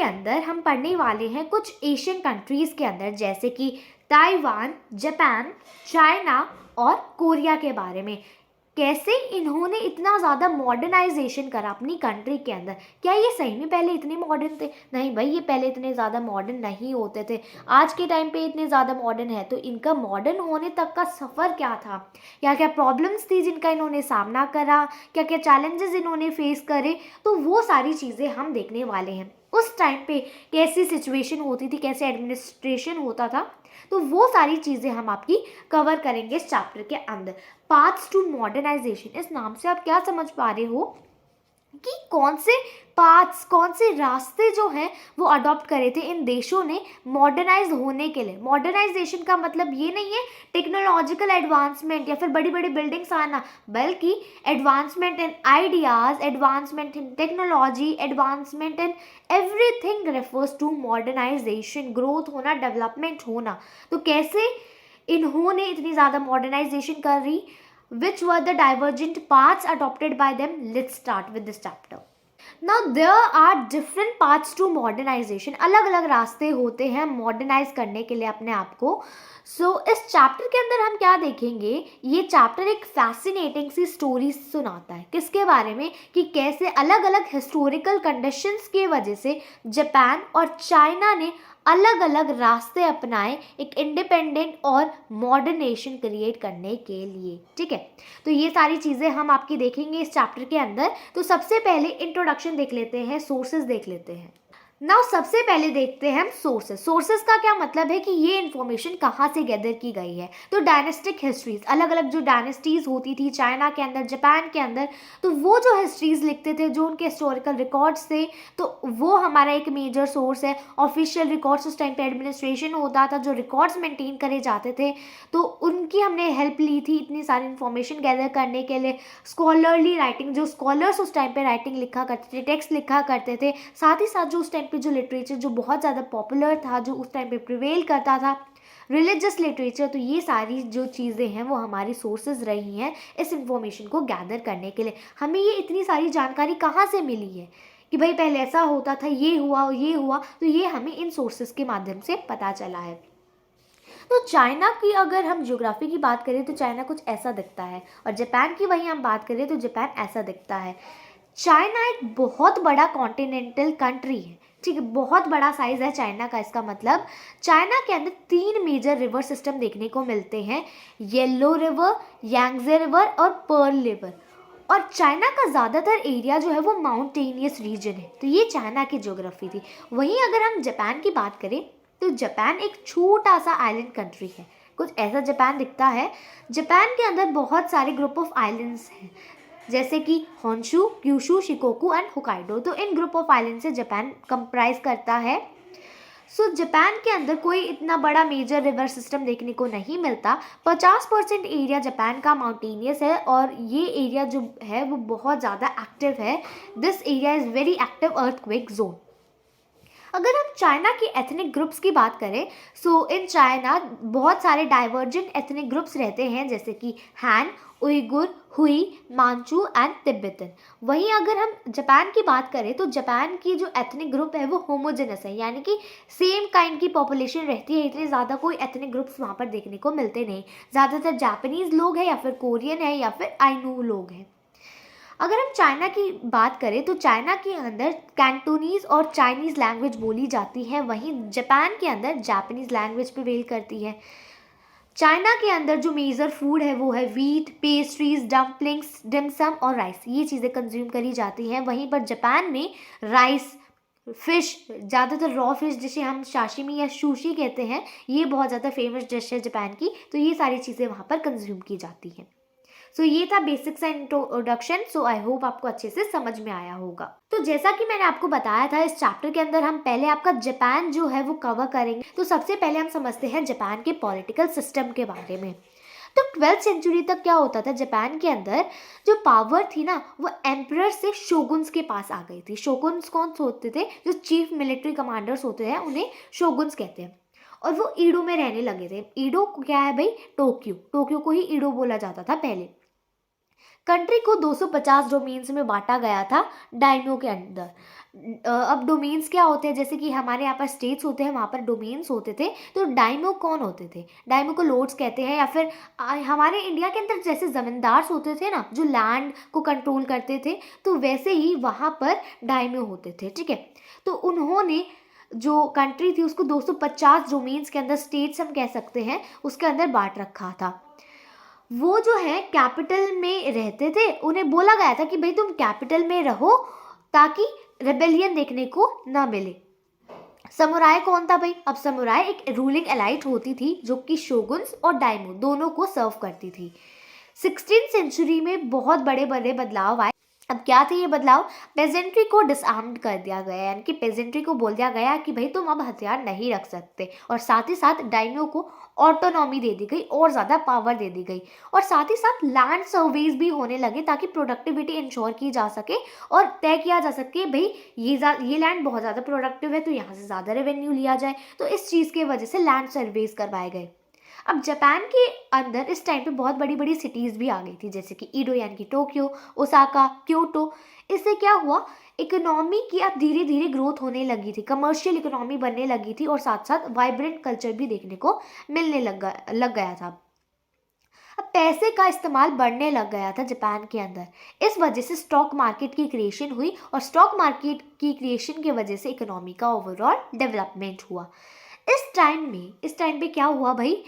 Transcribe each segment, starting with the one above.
अंदर हम पढ़ने वाले हैं कुछ एशियन कंट्रीज़ के अंदर, जैसे कि ताइवान, जापान, चाइना और कोरिया के बारे में। कैसे इन्होंने इतना ज़्यादा मॉडर्नाइजेशन करा अपनी कंट्री के अंदर। क्या ये सही में पहले इतने मॉडर्न थे? नहीं भाई, ये पहले इतने ज़्यादा मॉडर्न नहीं होते थे। आज के टाइम पे इतने ज़्यादा मॉडर्न है, तो इनका मॉडर्न होने तक का सफ़र क्या था, क्या क्या प्रॉब्लम्स थी जिनका इन्होंने सामना करा, क्या क्या चैलेंजेस इन्होंने फेस करे, तो वो सारी चीज़ें हम देखने वाले हैं। उस टाइम पे कैसी सिचुएशन होती थी, कैसे एडमिनिस्ट्रेशन होता था, तो वो सारी चीज़ें हम आपकी कवर करेंगे इस चैप्टर के अंदर। पाथ्स टू मॉडर्नाइजेशन, इस नाम से आप क्या समझ पा रहे हो कि कौन से पाथ्स, कौन से रास्ते जो हैं वो अडॉप्ट करे थे इन देशों ने मॉडर्नाइज होने के लिए। मॉडर्नाइजेशन का मतलब ये नहीं है टेक्नोलॉजिकल एडवांसमेंट या फिर बड़ी बड़ी बिल्डिंग्स आना, बल्कि advancement in ideas, advancement in technology, advancement in everything refers to modernization. Growth होना, डेवलपमेंट होना। तो कैसे इन्होंने इतनी ज़्यादा मॉडर्नाइजेशन कर रही, which were the divergent paths adopted by them? Let's start with this chapter. Now there are different paths to modernization. अलग अलग रास्ते होते हैं मॉडर्नाइज करने के लिए अपने आप को। इस चैप्टर के अंदर हम क्या देखेंगे, ये चैप्टर एक फैसिनेटिंग सी स्टोरी सुनाता है। किसके बारे में? कि कैसे अलग अलग हिस्टोरिकल कंडीशंस की वजह से जापान और चाइना ने अलग अलग रास्ते अपनाए एक इंडिपेंडेंट और मॉडर्न नेशन क्रिएट करने के लिए। ठीक है, तो ये सारी चीज़ें हम आपकी देखेंगे इस चैप्टर के अंदर। तो सबसे पहले इंट्रोडक्शन देख लेते हैं, सोर्सेज देख लेते हैं। नाउ सबसे पहले देखते हैं हम सोर्सेस। सोर्सेस का क्या मतलब है कि ये इन्फॉर्मेशन कहाँ से गैदर की गई है। तो डायनेस्टिक हिस्ट्रीज, अलग अलग जो डायनेस्टीज़ होती थी चाइना के अंदर, जापान के अंदर, तो वो जो हिस्ट्रीज लिखते थे, जो उनके हिस्टोरिकल रिकॉर्ड्स थे, तो वो हमारा एक मेजर सोर्स है। ऑफिशियल रिकॉर्ड्स, उस टाइम पे एडमिनिस्ट्रेशन होता था, जो रिकॉर्ड्स मेंटेन करे जाते थे, तो उनकी हमने हेल्प ली थी इतनी सारी इन्फॉर्मेशन गैदर करने के लिए। स्कॉलरली राइटिंग, जो स्कॉलर्स उस टाइम पे राइटिंग लिखा करते थे, टेक्स्ट लिखा करते थे, साथ ही साथ जो उस टाइम पे जो लिटरेचर जो बहुत ज़्यादा पॉपुलर था, जो उस टाइम पे प्रिवेल करता था, रिलीजियस लिटरेचर, तो ये सारी जो चीज़ें हैं वो हमारी सोर्सेज रही हैं इस इंफॉर्मेशन को गैदर करने के लिए। हमें ये इतनी सारी जानकारी कहाँ से मिली है कि भाई पहले ऐसा होता था, ये हुआ, तो ये हमें इन सोर्सेज के माध्यम से पता चला है। तो चाइना की अगर हम ज्योग्राफी की बात करें तो चाइना कुछ ऐसा दिखता है, और जापान की वहीं हम बात करें तो जापान ऐसा दिखता है। चाइना एक बहुत बड़ा कॉन्टिनेंटल कंट्री है। ठीक है, बहुत बड़ा साइज है चाइना का। इसका मतलब चाइना के अंदर 3 मेजर रिवर सिस्टम देखने को मिलते हैं, येलो रिवर, यांगजे रिवर और पर्ल रिवर। और चाइना का ज़्यादातर एरिया जो है वो माउंटेनियस रीजन है। तो ये चाइना की ज्योग्राफी थी। वहीं अगर हम जापान की बात करें तो जापान एक छोटा सा आइलैंड कंट्री है, कुछ ऐसा जापान दिखता है। जापान के अंदर बहुत सारे ग्रुप ऑफ आइलैंड्स हैं, जैसे कि Honshu, Kyushu, Shikoku and Hokkaido. तो इन ग्रुप ऑफ आइलैंड से जापान कंप्राइज करता है। जापान के अंदर कोई इतना बड़ा मेजर रिवर सिस्टम देखने को नहीं मिलता। 50% एरिया जापान का माउंटेनियस है, और ये एरिया जो है वो बहुत ज़्यादा एक्टिव है। This area is very active earthquake zone. अगर हम चाइना की एथनिक ग्रुप्स की बात करें, इन चाइना बहुत सारे डाइवर्जेंट एथनिक ग्रुप्स रहते हैं, जैसे कि हैन, उइगुर, हुई, मांचू एंड तिब्बतन। वहीं अगर हम जापान की बात करें तो जापान की जो एथनिक ग्रुप है वो होमोजेनस है, यानी कि सेम काइंड की पॉपुलेशन रहती है। इतने ज़्यादा कोई एथनिक ग्रुप्स वहाँ पर देखने को मिलते नहीं। ज़्यादातर जापानीज़ लोग हैं या फिर कोरियन है या फिर आइनू लोग हैं। अगर हम चाइना की बात करें तो चाइना के अंदर कैंटोनीज़ और चाइनीज़ लैंग्वेज बोली जाती है, वहीं जापान के अंदर जापानीज़ लैंग्वेज प्रिवेल करती है। चाइना के अंदर जो मेजर फूड है वो है वीट, पेस्ट्रीज, डम्पलिंग्स, डिमसम और राइस। ये चीज़ें कंज्यूम करी जाती हैं। वहीं पर जापान में राइस, फिश, ज़्यादातर रॉ फिश जिसे हम साशिमी या सुशी कहते हैं, ये बहुत ज़्यादा फेमस डिश है जापान की। तो ये सारी चीज़ें वहाँ पर कंज्यूम की जाती हैं। ये था बेसिक सा इंट्रोडक्शन। आई होप आपको अच्छे से समझ में आया होगा। तो जैसा कि मैंने आपको बताया था, इस चैप्टर के अंदर हम पहले आपका जापान जो है वो कवर करेंगे। तो सबसे पहले हम समझते हैं जापान के पॉलिटिकल सिस्टम के बारे में। तो 12th सेंचुरी तक क्या होता था, जापान के अंदर जो पावर थी ना वो एम्परर से शोगुन्स के पास आ गई थी। शोगुन्स कौन होते थे? जो चीफ मिलिट्री कमांडर्स होते हैं उन्हें शोगुन्स कहते हैं। और वो ईडो में रहने लगे थे। ईडो क्या है भाई? टोक्यो। टोक्यो को ही ईडो बोला जाता था पहले। कंट्री को 250 डोमेन्स में बांटा गया था डायमो के अंदर। अब डोमेन्स क्या होते हैं, जैसे कि हमारे यहाँ पर स्टेट्स होते हैं, वहाँ पर डोमेन्स होते थे। तो डायमो कौन होते थे? डायमो को लॉर्ड्स कहते हैं, या फिर हमारे इंडिया के अंदर जैसे जमींदार होते थे ना, जो लैंड को कंट्रोल करते थे, तो वैसे ही वहाँ पर डायमो होते थे। ठीक है, तो उन्होंने जो कंट्री थी उसको 250 डोमेन्स के अंदर, स्टेट्स हम कह सकते हैं, उसके अंदर बांट रखा था। वो जो है कैपिटल में रहते थे, उन्हें बोला गया था कि भाई तुम कैपिटल में रहो ताकि रेबेलियन देखने को ना मिले। समुराय कौन था भाई? अब समुराय एक रूलिंग एलाइट होती थी जो कि शोगुन्स और डायमो दोनों को सर्व करती थी। 16th सेंचुरी में बहुत बड़े बड़े बदलाव आए। अब क्या थे ये बदलाव? पेजेंट्री को डिसआर्म्ड कर दिया गया, यानी कि पेजेंट्री को बोल दिया गया कि भाई तुम अब हथियार नहीं रख सकते, और साथ ही साथ डायमो को ऑटोनॉमी दे दी गई और ज़्यादा पावर दे दी गई, और साथ ही साथ लैंड सर्वेज भी होने लगे ताकि प्रोडक्टिविटी इंश्योर की जा सके और तय किया जा सके भाई ये लैंड बहुत ज़्यादा प्रोडक्टिव है तो यहाँ से ज़्यादा रेवेन्यू लिया जाए। तो इस चीज़ की वजह से लैंड सर्वेज करवाए गए। अब जापान के अंदर इस टाइम पे बहुत बड़ी बड़ी सिटीज़ भी आ गई थी, जैसे कि ईडो यानी कि टोक्यो, ओसाका, क्योटो। इससे क्या हुआ, इकोनॉमी की अब धीरे धीरे ग्रोथ होने लगी थी, कमर्शियल इकोनॉमी बनने लगी थी, और साथ साथ वाइब्रेंट कल्चर भी देखने को मिलने लग गया था। अब पैसे का इस्तेमाल बढ़ने लग गया था जापान के अंदर। इस वजह से स्टॉक मार्केट की क्रिएशन हुई, और स्टॉक मार्केट की क्रिएशन की वजह से इकोनॉमी का ओवरऑल डेवलपमेंट हुआ। इस टाइम पे क्या हुआ भाई,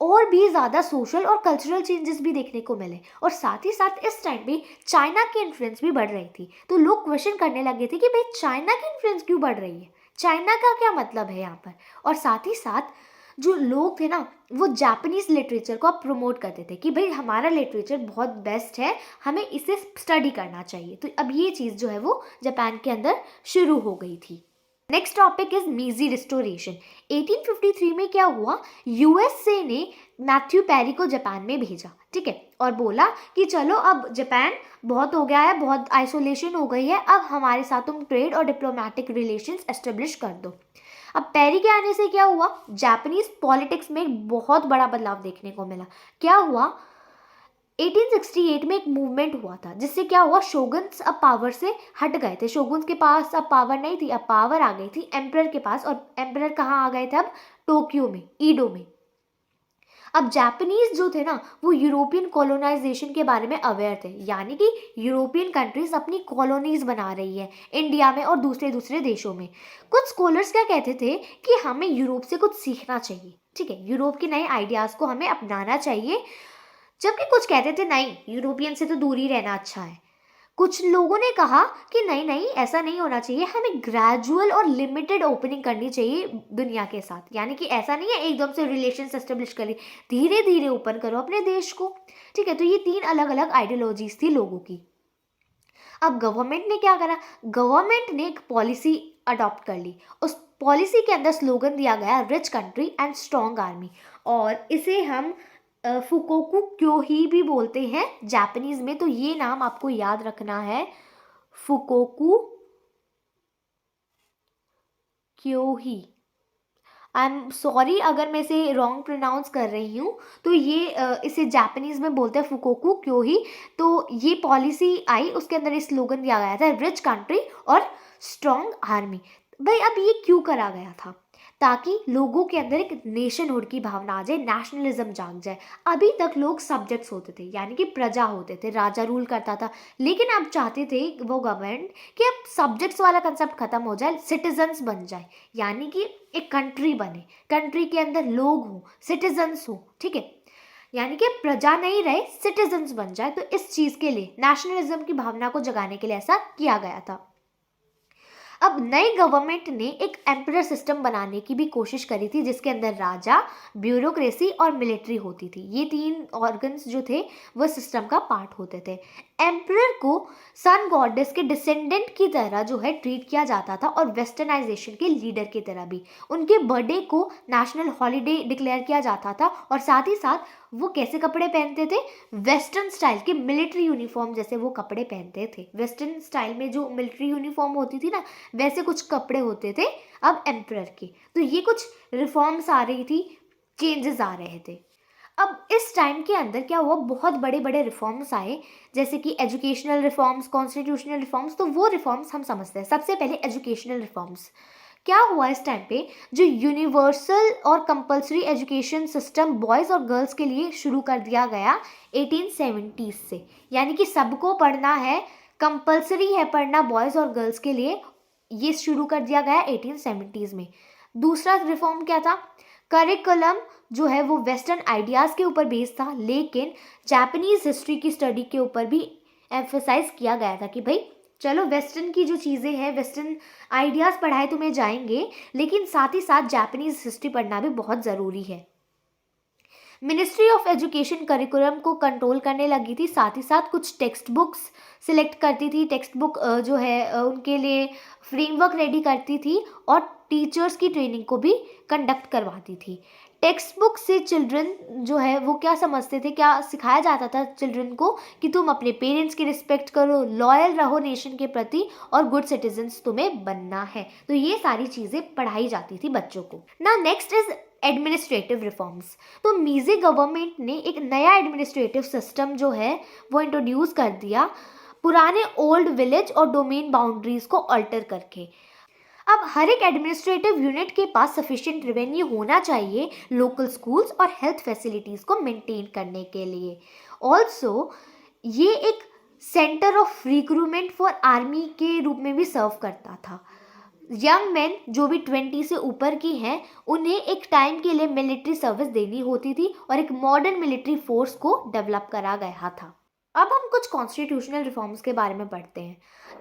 और भी ज़्यादा सोशल और कल्चरल चेंजेस भी देखने को मिले, और साथ ही साथ इस टाइम पे चाइना की इन्फ्लुएंस भी बढ़ रही थी। तो लोग क्वेश्चन करने लगे थे कि भाई चाइना की इन्फ्लुएंस क्यों बढ़ रही है, चाइना का क्या मतलब है यहाँ पर। और साथ ही साथ जो लोग थे ना, वो जापानीज़ लिटरेचर को अब प्रमोट करते थे कि भाई हमारा लिटरेचर बहुत बेस्ट है, हमें इसे स्टडी करना चाहिए। तो अब ये चीज़ जो है वो जापान के अंदर शुरू हो गई थी। Next topic is मीजी restoration. 1853 में क्या हुआ, यूएसए ने मैथ्यू पेरी को जापान में भेजा, ठीक है, और बोला कि चलो अब जापान बहुत हो गया है, बहुत आइसोलेशन हो गई है, अब हमारे साथ तुम ट्रेड और डिप्लोमेटिक रिलेशंस एस्टेब्लिश कर दो। अब पेरी के आने से क्या हुआ, जापानीज पॉलिटिक्स में एक बहुत बड़ा बदलाव देखने को मिला। क्या हुआ, 1868 में एक मूवमेंट हुआ था, जिससे क्या हुआ, शोगुन्स अब पावर से हट गए थे। शोगुन्स के पास अब पावर नहीं थी, अब पावर आ गई थी एम्परर के पास। और एम्परर कहाँ आ गए थे अब? टोक्यो में, ईडो में। अब जापानीज जो थे ना, वो यूरोपियन कॉलोनाइजेशन के बारे में अवेयर थे, यानी कि यूरोपियन कंट्रीज अपनी कॉलोनीज बना रही है इंडिया में और दूसरे दूसरे देशों में। कुछ स्कॉलर्स क्या कहते थे कि हमें यूरोप से कुछ सीखना चाहिए, ठीक है, यूरोप के नए आइडियाज़ को हमें अपनाना चाहिए, जबकि कुछ कहते थे नहीं, यूरोपियन से तो दूर ही रहना अच्छा है। कुछ लोगों ने कहा कि नहीं नहीं, ऐसा नहीं होना चाहिए, हमें ग्रेजुअल और लिमिटेड ओपनिंग करनी चाहिए दुनिया के साथ, यानी कि ऐसा नहीं है एकदम से रिलेशंस एस्टेब्लिश करिए, धीरे धीरे ओपन करो अपने देश को, ठीक है। तो ये 3 अलग अलग आइडियोलॉजीज थी लोगों की। अब गवर्नमेंट ने क्या करा, गवर्नमेंट ने एक पॉलिसी अडॉप्ट कर ली। उस पॉलिसी के अंदर स्लोगन दिया गया, rich country and strong army, और इसे हम फुकोकू क्योही भी बोलते हैं जापानीज में। तो ये नाम आपको याद रखना है, फुकोकू क्योही। आई एम सॉरी अगर मैं इसे रॉन्ग प्रोनाउंस कर रही हूँ। तो ये इसे जापानीज में बोलते हैं फुकोकू क्योही। तो ये पॉलिसी आई, उसके अंदर ये स्लोगन दिया गया था, रिच कंट्री और स्ट्रॉन्ग आर्मी। भाई अब ये क्यों करा गया था, ताकि लोगों के अंदर एक नेशनहुड की भावना आ जाए, नेशनलिज्म जाग जाए। अभी तक लोग सब्जेक्ट्स होते थे, यानी कि प्रजा होते थे, राजा रूल करता था, लेकिन अब चाहते थे वो गवर्नमेंट कि अब सब्जेक्ट्स वाला कंसेप्ट खत्म हो जाए, सिटीजन्स बन जाए, यानी कि एक कंट्री बने, कंट्री के अंदर लोग हों, सिटीजन्स हों, ठीक है, यानी कि प्रजा नहीं रहे, सिटीजन्स बन जाए। तो इस चीज़ के लिए, नेशनलिज्म की भावना को जगाने के लिए ऐसा किया गया था। अब नई गवर्नमेंट ने एक एम्परर सिस्टम बनाने की भी कोशिश करी थी, जिसके अंदर राजा, ब्यूरोक्रेसी और मिलिट्री होती थी। ये 3 ऑर्गन्स जो थे वो सिस्टम का पार्ट होते थे। एम्परर को सन गॉडेस के डिसेंडेंट की तरह जो है ट्रीट किया जाता था, और वेस्टर्नाइजेशन के लीडर की तरह भी। उनके बर्थडे को नेशनल हॉलीडे डिक्लेयर किया जाता था, और साथ ही साथ वो कैसे कपड़े पहनते थे, वेस्टर्न स्टाइल के मिलिट्री यूनिफॉर्म जैसे वो कपड़े पहनते थे। वेस्टर्न स्टाइल में जो मिलिट्री यूनिफॉर्म होती थी ना, वैसे कुछ कपड़े होते थे अब एम्परर के। तो ये कुछ रिफॉर्म्स आ रही थी, चेंजेस आ रहे थे। अब इस टाइम के अंदर क्या हुआ, बहुत बड़े बड़े रिफॉर्म्स आए, जैसे कि एजुकेशनल रिफॉर्म्स, कॉन्स्टिट्यूशनल रिफॉर्म्स। तो वो रिफॉर्म्स हम समझते हैं। सबसे पहले एजुकेशनल रिफॉर्म्स। क्या हुआ इस टाइम पे, जो यूनिवर्सल और कंपलसरी एजुकेशन सिस्टम बॉयज़ और गर्ल्स के लिए शुरू कर दिया गया 1870 से, यानी कि सबको पढ़ना है, कंपलसरी है पढ़ना बॉयज़ और गर्ल्स के लिए, ये शुरू कर दिया गया 1870s में। दूसरा रिफॉर्म क्या था, करिकुलम जो है वो वेस्टर्न आइडियाज़ के ऊपर बेस्ड था, लेकिन जापानीज़ हिस्ट्री की स्टडी के ऊपर भी एम्फोसाइज किया गया था कि भाई चलो वेस्टर्न की जो चीज़ें हैं, वेस्टर्न आइडियाज़ पढ़ाए तुम्हें जाएंगे, लेकिन साथ ही साथ जापानीज़ हिस्ट्री पढ़ना भी बहुत ज़रूरी है। मिनिस्ट्री ऑफ एजुकेशन करिकुलम को कंट्रोल करने लगी थी, साथ ही साथ कुछ टेक्स्ट बुक्स सिलेक्ट करती थी, टेक्स्ट बुक जो है उनके लिए फ्रेमवर्क रेडी करती थी, और टीचर्स की ट्रेनिंग को भी कंडक्ट करवाती थी। टेक्स्ट बुक से चिल्ड्रन जो है वो क्या समझते थे, क्या सिखाया जाता था चिल्ड्रन को कि तुम अपने पेरेंट्स की रिस्पेक्ट करो, लॉयल रहो नेशन के प्रति, और गुड सिटीजन्स तुम्हें बनना है। तो ये सारी चीज़ें पढ़ाई जाती थी बच्चों को ना। Next is administrative reforms. तो मीजी गवर्नमेंट ने एक नया एडमिनिस्ट्रेटिव सिस्टम जो है वो इंट्रोड्यूस कर दिया, पुराने ओल्ड विलेज और डोमेन बाउंड्रीज को अल्टर करके। अब हर एक एडमिनिस्ट्रेटिव यूनिट के पास सफिशिएंट रेवेन्यू होना चाहिए लोकल स्कूल्स और हेल्थ फैसिलिटीज़ को मेंटेन करने के लिए। ऑल्सो ये एक centre of recruitment for army के रूप में भी सर्व करता था। यंग मैन जो भी 20 से ऊपर की हैं, उन्हें एक टाइम के लिए मिलिट्री सर्विस देनी होती थी, और एक मॉडर्न मिलिट्री फोर्स को डेवलप करा गया था। अब हम कुछ कॉन्स्टिट्यूशनल रिफॉर्म्स के बारे में पढ़ते हैं।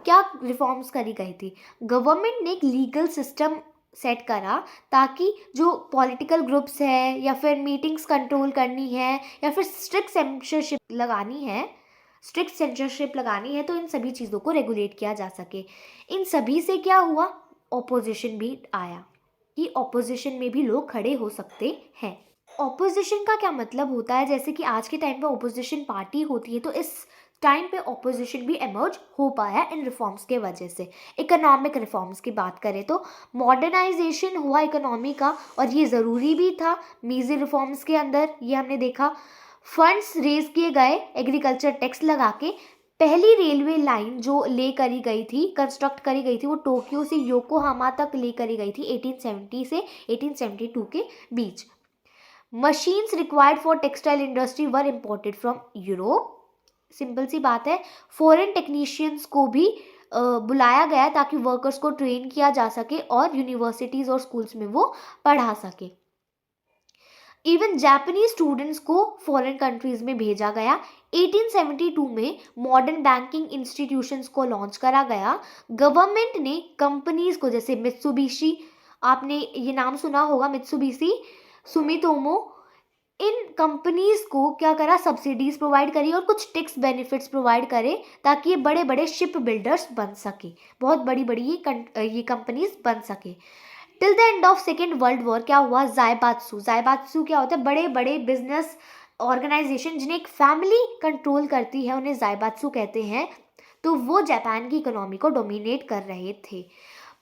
क्या रिफॉर्म्स करी गई थी, गवर्नमेंट ने एक लीगल सिस्टम सेट करा, ताकि जो पॉलिटिकल ग्रुप्स है, या फिर मीटिंग्स कंट्रोल करनी है, या फिर स्ट्रिक्ट सेंसरशिप लगानी है, तो इन सभी चीज़ों को रेगुलेट किया जा सके। इन सभी से क्या हुआ, ऑपोजिशन भी आया, कि ऑपोजिशन में भी लोग खड़े हो सकते हैं। ऑपोजिशन का क्या मतलब होता है, जैसे कि आज के टाइम पे ऑपोजिशन पार्टी होती है, तो इस टाइम पे ऑपोजिशन भी एमर्ज हो पाया इन रिफॉर्म्स के वजह से। इकोनॉमिक रिफॉर्म्स की बात करें तो मॉडर्नाइजेशन हुआ इकोनॉमी का, और ये ज़रूरी भी था। मीजी रिफॉर्म्स के अंदर ये हमने देखा, फंड्स रेज किए गए, एग्रीकल्चर टैक्स लगा के। पहली रेलवे लाइन जो ले करी गई थी, कंस्ट्रक्ट करी गई थी, वो टोक्यो से योकोहामा तक ले करी गई थी 1870 से 1872 के बीच। Machines required for textile industry were imported from Europe. Simple सी बात है, फॉरेन टेक्नीशियंस को भी बुलाया गया ताकि वर्कर्स को ट्रेन किया जा सके और यूनिवर्सिटीज़ और स्कूल्स में वो पढ़ा सके। इवन जापानीज स्टूडेंट्स को फॉरेन कंट्रीज में भेजा गया। 1872 में मॉडर्न बैंकिंग इंस्टीट्यूशंस को लॉन्च करा गया। गवर्नमेंट ने कंपनीज को, जैसे मित्सुबिशी, आपने ये नाम सुना होगा, मित्सुबिशी, सुमितोमो, इन कंपनीज को क्या करा, सब्सिडीज प्रोवाइड करी और कुछ टैक्स बेनिफिट्स प्रोवाइड करे, ताकि ये बड़े बड़े शिप बिल्डर्स बन सके, बहुत बड़ी बड़ी ये कंपनीज बन सके। Till the end of second world war क्या हुआ, जायबात्सु क्या होता है, बड़े बड़े बिजनेस ऑर्गेनाइजेशन जिन्हें एक फैमिली कंट्रोल करती है, उन्हें जायबात्सु कहते हैं। तो वो जापान की इकोनॉमी को डोमिनेट कर रहे थे।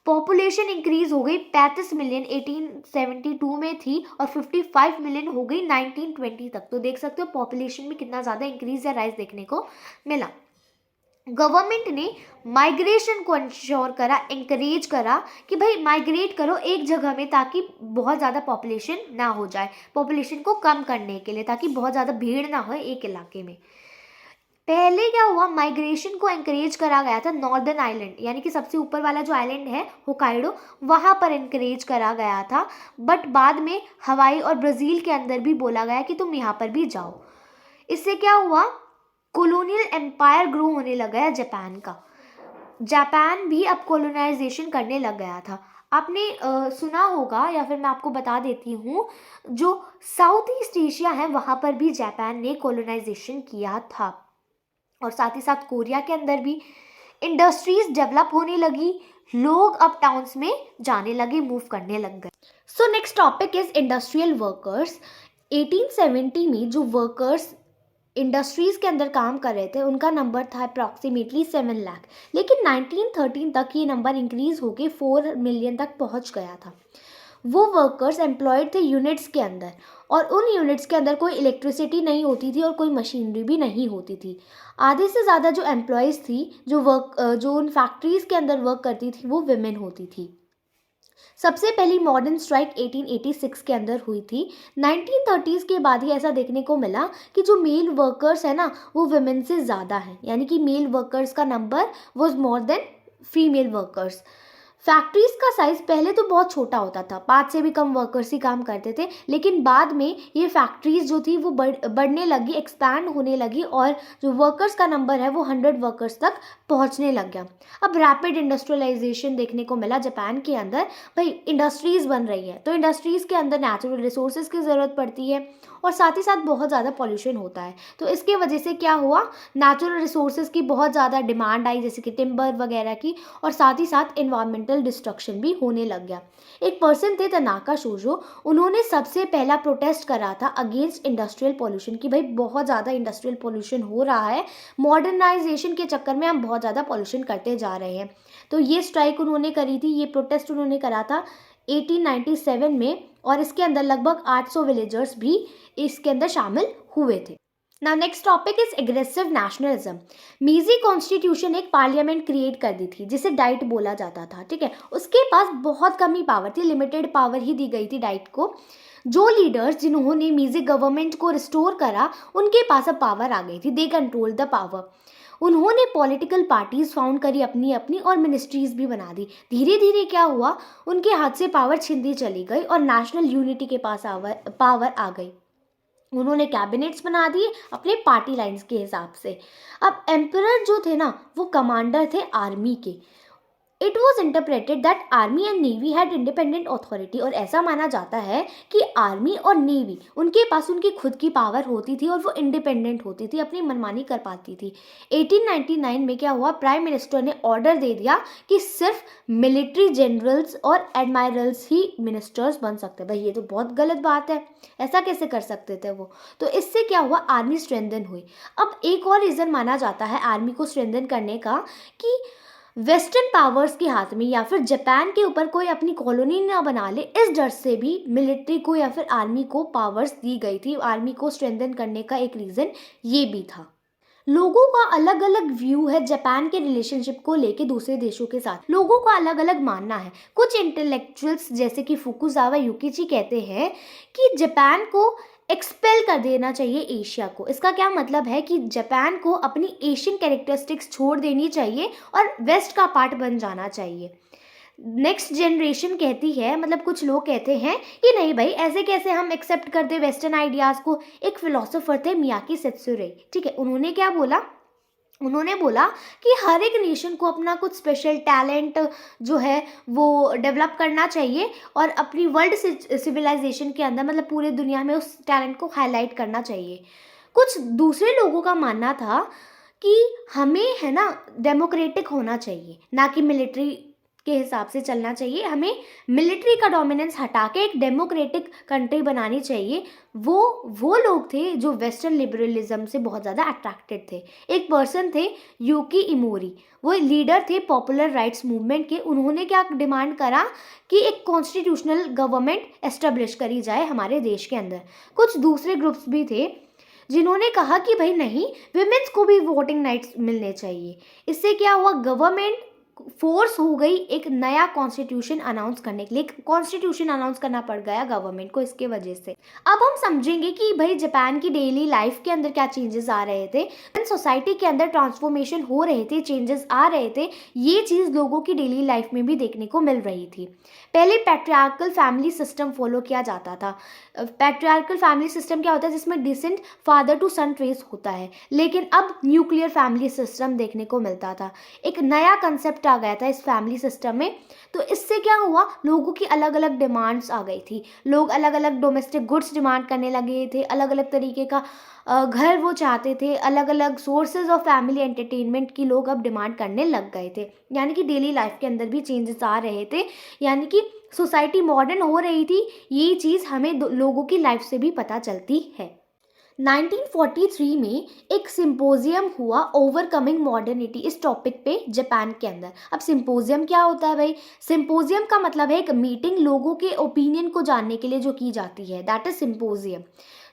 पॉपुलेशन इंक्रीज हो गई, 35 मिलियन 1872 में थी, और 55 मिलियन हो गई 1920 तक। तो देख सकते हो पॉपुलेशन में कितना ज़्यादा इंक्रीज या राइज देखने को मिला। गवर्नमेंट ने माइग्रेशन को इंश्योर करा, इंकरेज करा कि भाई माइग्रेट करो एक जगह में, ताकि बहुत ज़्यादा पॉपुलेशन ना हो जाए, पॉपुलेशन को कम करने के लिए, ताकि बहुत ज़्यादा भीड़ ना हो एक इलाके में। पहले क्या हुआ, माइग्रेशन को एंकरेज करा गया था नॉर्दर्न आइलैंड, यानी कि सबसे ऊपर वाला जो आइलैंड है होकाइडो, वहाँ पर एंकरेज करा गया था। बट बाद में हवाई और ब्राज़ील के अंदर भी बोला गया कि तुम यहाँ पर भी जाओ। इससे क्या हुआ, कॉलोनियल एम्पायर ग्रो होने लग गया जापान का। जापान भी अब कॉलोनाइजेशन करने लग गया था। आपने सुना होगा, या फिर मैं आपको बता देती हूँ, जो साउथ ईस्ट एशिया है वहाँ पर भी जापान ने कॉलोनाइजेशन किया था। और साथ ही साथ कोरिया के अंदर भी इंडस्ट्रीज डेवलप होने लगी, लोग अब टाउन्स में जाने लगे, मूव करने लग गए। So next topic is industrial workers. 1870 में जो वर्कर्स इंडस्ट्रीज़ के अंदर काम कर रहे थे, उनका नंबर था अप्रॉक्सीमेटली 7 लाख, लेकिन 1913 तक ये नंबर इंक्रीज़ होकर 4 मिलियन तक पहुंच गया था। वो वर्कर्स एम्प्लॉयड थे यूनिट्स के अंदर, और उन यूनिट्स के अंदर कोई इलेक्ट्रिसिटी नहीं होती थी और कोई मशीनरी भी नहीं होती थी। आधे से ज़्यादा जो एम्प्लॉयज़ थी, जो उन फैक्ट्रीज़ के अंदर वर्क करती थी, वो विमेन होती थी। सबसे पहली मॉडर्न स्ट्राइक 1886 के अंदर हुई थी। 1930s के बाद ही ऐसा देखने को मिला कि जो मेल वर्कर्स है ना, वो विमेन से ज़्यादा हैं, यानी कि मेल वर्कर्स का number was more than female workers. Factories का साइज पहले तो बहुत छोटा होता था, 5 से भी कम वर्कर्स ही काम करते थे, लेकिन बाद में ये फैक्ट्रीज जो थी वो बढ़ने लगी, एक्सपैंड होने लगी, और जो वर्कर्स का नंबर है वो 100 वर्कर्स तक पहुंचने लग गया। अब रैपिड इंडस्ट्रियलाइजेशन देखने को मिला जापान के अंदर। भाई इंडस्ट्रीज बन रही है, तो इंडस्ट्रीज के अंदर नेचुरल रिसोर्सेज की ज़रूरत पड़ती है, और साथ ही साथ बहुत ज़्यादा पॉल्यूशन होता है। तो इसके वजह से क्या हुआ, नेचुरल रिसोर्सेज की बहुत ज़्यादा डिमांड आई, जैसे कि टिम्बर वगैरह की, और साथ ही साथ एनवायरमेंटल डिस्ट्रक्शन भी होने लग गया। एक पर्सन थे तनाका शोजो, उन्होंने सबसे पहला प्रोटेस्ट करा था अगेंस्ट इंडस्ट्रियल पॉल्यूशन कि भाई बहुत ज़्यादा इंडस्ट्रियल पॉल्यूशन हो रहा है, मॉडर्नाइजेशन के चक्कर में हम बहुत ज़्यादा पॉल्यूशन करते जा रहे हैं। तो ये स्ट्राइक उन्होंने करी थी, ये प्रोटेस्ट उन्होंने करा था 1897 में, और इसके अंदर लगभग 800 विलेजर्स भी इसके अंदर शामिल हुए थे। Now next topic is aggressive nationalism. मीजी constitution एक पार्लियामेंट क्रिएट कर दी थी जिसे डाइट बोला जाता था, ठीक है। उसके पास बहुत कम ही पावर थी, लिमिटेड पावर ही दी गई थी डाइट को। जो लीडर्स जिन्होंने मीजी गवर्नमेंट को रिस्टोर करा, उनके पास अब पावर आ गई थी, दे कंट्रोल द पावर। उन्होंने पॉलिटिकल पार्टीज फाउंड करी अपनी अपनी, और मिनिस्ट्रीज भी बना दी। धीरे धीरे क्या हुआ, उनके हाथ से पावर छिनती चली गई और नेशनल यूनिटी के पास पावर आ गई। उन्होंने कैबिनेट्स बना दिए अपने पार्टी लाइन्स के हिसाब से। अब एम्परर जो थे ना, वो कमांडर थे आर्मी के। It was interpreted that army and navy had independent authority, और ऐसा माना जाता है कि आर्मी और नेवी, उनके पास उनकी खुद की पावर होती थी और वो इंडिपेंडेंट होती थी, अपनी मनमानी कर पाती थी। 1899 में क्या हुआ, प्राइम मिनिस्टर ने ऑर्डर दे दिया कि सिर्फ मिलिट्री जनरल्स और एडमायरल्स ही मिनिस्टर्स बन सकते हैं। भाई ये तो बहुत गलत बात है, ऐसा कैसे कर सकते थे वो। तो इससे क्या हुआ, आर्मी स्ट्रेंथन हुई। अब एक और रीज़न माना जाता है आर्मी को स्ट्रेंथन करने का कि वेस्टर्न पावर्स के हाथ में या फिर जापान के ऊपर कोई अपनी कॉलोनी ना बना ले, इस डर से भी मिलिट्री को या फिर आर्मी को पावर्स दी गई थी। आर्मी को स्ट्रेंथन करने का एक रीज़न ये भी था। लोगों का अलग अलग व्यू है जापान के रिलेशनशिप को लेके दूसरे देशों के साथ, लोगों का अलग अलग मानना है। कुछ इंटेलेक्चुअल्स जैसे कि फुकुजावा युकिची कहते हैं कि जापान को एक्सपेल कर देना चाहिए एशिया को। इसका क्या मतलब है कि जापान को अपनी एशियन कैरेक्टरिस्टिक्स छोड़ देनी चाहिए और वेस्ट का पार्ट बन जाना चाहिए। नेक्स्ट जनरेशन कहती है, मतलब कुछ लोग कहते हैं कि नहीं भाई ऐसे कैसे हम एक्सेप्ट कर दे वेस्टर्न आइडियाज़ को। एक फिलोसोफर थे मियाकी सेत्सुरे, ठीक है, उन्होंने क्या बोला, उन्होंने बोला कि हर एक नेशन को अपना कुछ स्पेशल टैलेंट जो है वो डेवलप करना चाहिए और अपनी वर्ल्ड सिविलाइजेशन के अंदर, मतलब पूरे दुनिया में उस टैलेंट को हाईलाइट करना चाहिए। कुछ दूसरे लोगों का मानना था कि हमें है ना डेमोक्रेटिक होना चाहिए, ना कि मिलिट्री के हिसाब से चलना चाहिए। हमें मिलिट्री का डोमिनेंस हटा के एक डेमोक्रेटिक कंट्री बनानी चाहिए। वो लोग थे जो वेस्टर्न लिबरलिज्म से बहुत ज़्यादा अट्रैक्टेड थे। एक पर्सन थे यूकी इमोरी, वो लीडर थे पॉपुलर राइट्स मूवमेंट के। उन्होंने क्या डिमांड करा कि एक कॉन्स्टिट्यूशनल गवर्नमेंट एस्टेब्लिश करी जाए हमारे देश के अंदर। कुछ दूसरे ग्रुप्स भी थे जिन्होंने कहा कि भाई नहीं, विमेंस को भी वोटिंग राइट्स मिलने चाहिए। इससे क्या हुआ, गवर्नमेंट फोर्स हो गई एक नया कॉन्स्टिट्यूशन अनाउंस करने के लिए। कॉन्स्टिट्यूशन अनाउंस करना पड़ गया गवर्नमेंट को इसके वजह से। अब हम समझेंगे कि भाई जापान की डेली लाइफ के अंदर क्या चेंजेस आ रहे थे, सोसाइटी के अंदर ट्रांसफॉर्मेशन हो रहे थे, चेंजेस आ रहे थे। ये चीज़ लोगों की डेली लाइफ में भी देखने को मिल रही थी। पहले पैट्रियार्कल फैमिली सिस्टम फॉलो किया जाता था। पैट्रियार्कल फैमिली सिस्टम क्या होता है, जिसमें descent father to son trace होता है, लेकिन अब न्यूक्लियर फैमिली सिस्टम देखने को मिलता था। एक नया कंसेप्ट आ गया था इस फैमिली सिस्टम में। तो इससे क्या हुआ, लोगों की अलग अलग डिमांड्स आ गई थी। लोग अलग अलग डोमेस्टिक गुड्स डिमांड करने लगे थे, अलग अलग तरीके का घर वो चाहते थे, अलग अलग सोर्सेज ऑफ फैमिली एंटरटेनमेंट की लोग अब डिमांड करने लग गए थे। यानी कि डेली लाइफ के अंदर भी चेंजेस आ रहे थे, यानी कि सोसाइटी मॉडर्न हो रही थी। ये चीज़ हमें लोगों की लाइफ से भी पता चलती है। 1943 में एक सिंपोजियम हुआ ओवरकमिंग मॉडर्निटी इस टॉपिक पे जापान के अंदर। अब सिंपोजियम क्या होता है भाई? सिंपोजियम का मतलब है एक मीटिंग लोगों के ओपिनियन को जानने के लिए जो की जाती है, दैट इज सिंपोजियम।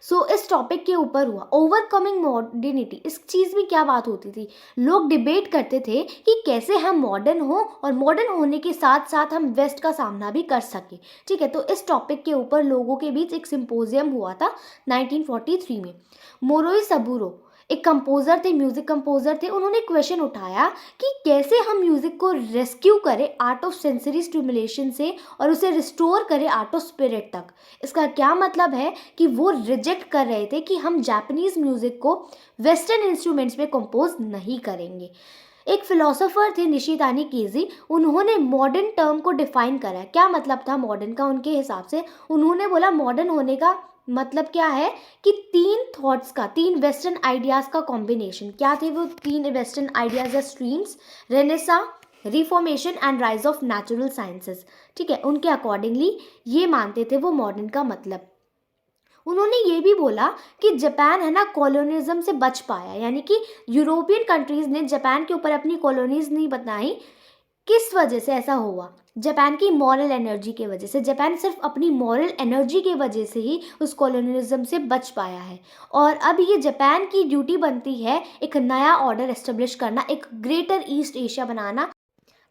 सो इस टॉपिक के ऊपर हुआ ओवरकमिंग मॉडर्निटी। इस चीज़ में क्या बात होती थी, लोग डिबेट करते थे कि कैसे हम मॉडर्न हो और मॉडर्न होने के साथ साथ हम वेस्ट का सामना भी कर सके। ठीक है, तो इस टॉपिक के ऊपर लोगों के बीच एक सिंपोजियम हुआ था 1943 में। मोरोई सबूरो एक कंपोज़र थे, म्यूज़िक कंपोज़र थे। उन्होंने क्वेश्चन उठाया कि कैसे हम म्यूज़िक को रेस्क्यू करें आर्ट ऑफ सेंसरी स्टिमुलेशन से और उसे रिस्टोर करें आर्ट ऑफ स्पिरिट तक। इसका क्या मतलब है कि वो रिजेक्ट कर रहे थे कि हम जापानीज़ म्यूज़िक को वेस्टर्न इंस्ट्रूमेंट्स में कंपोज नहीं करेंगे। एक फिलोसोफर थे निशितानी केजी, उन्होंने मॉडर्न टर्म को डिफाइन करा। क्या मतलब था मॉडर्न का उनके हिसाब से? उन्होंने बोला मॉडर्न होने का मतलब क्या है कि तीन थॉट्स का, तीन वेस्टर्न आइडियाज़ का कॉम्बिनेशन। क्या थे वो तीन वेस्टर्न आइडियाज़ या streams? Renaissance, reformation and rise of natural sciences. ठीक है, उनके अकॉर्डिंगली ये मानते थे वो मॉडर्न का मतलब। उन्होंने ये भी बोला कि जापान है ना कॉलोनिज्म से बच पाया, यानी कि यूरोपियन कंट्रीज़ ने जापान के ऊपर अपनी कॉलोनीज नहीं बनाई। किस वजह से ऐसा हुआ? जापान की मॉरल एनर्जी की वजह से। जापान सिर्फ अपनी मॉरल एनर्जी की वजह से ही उस कॉलोनिज्म से बच पाया है। और अब ये जापान की ड्यूटी बनती है एक नया ऑर्डर एस्टेब्लिश करना, एक ग्रेटर ईस्ट एशिया बनाना।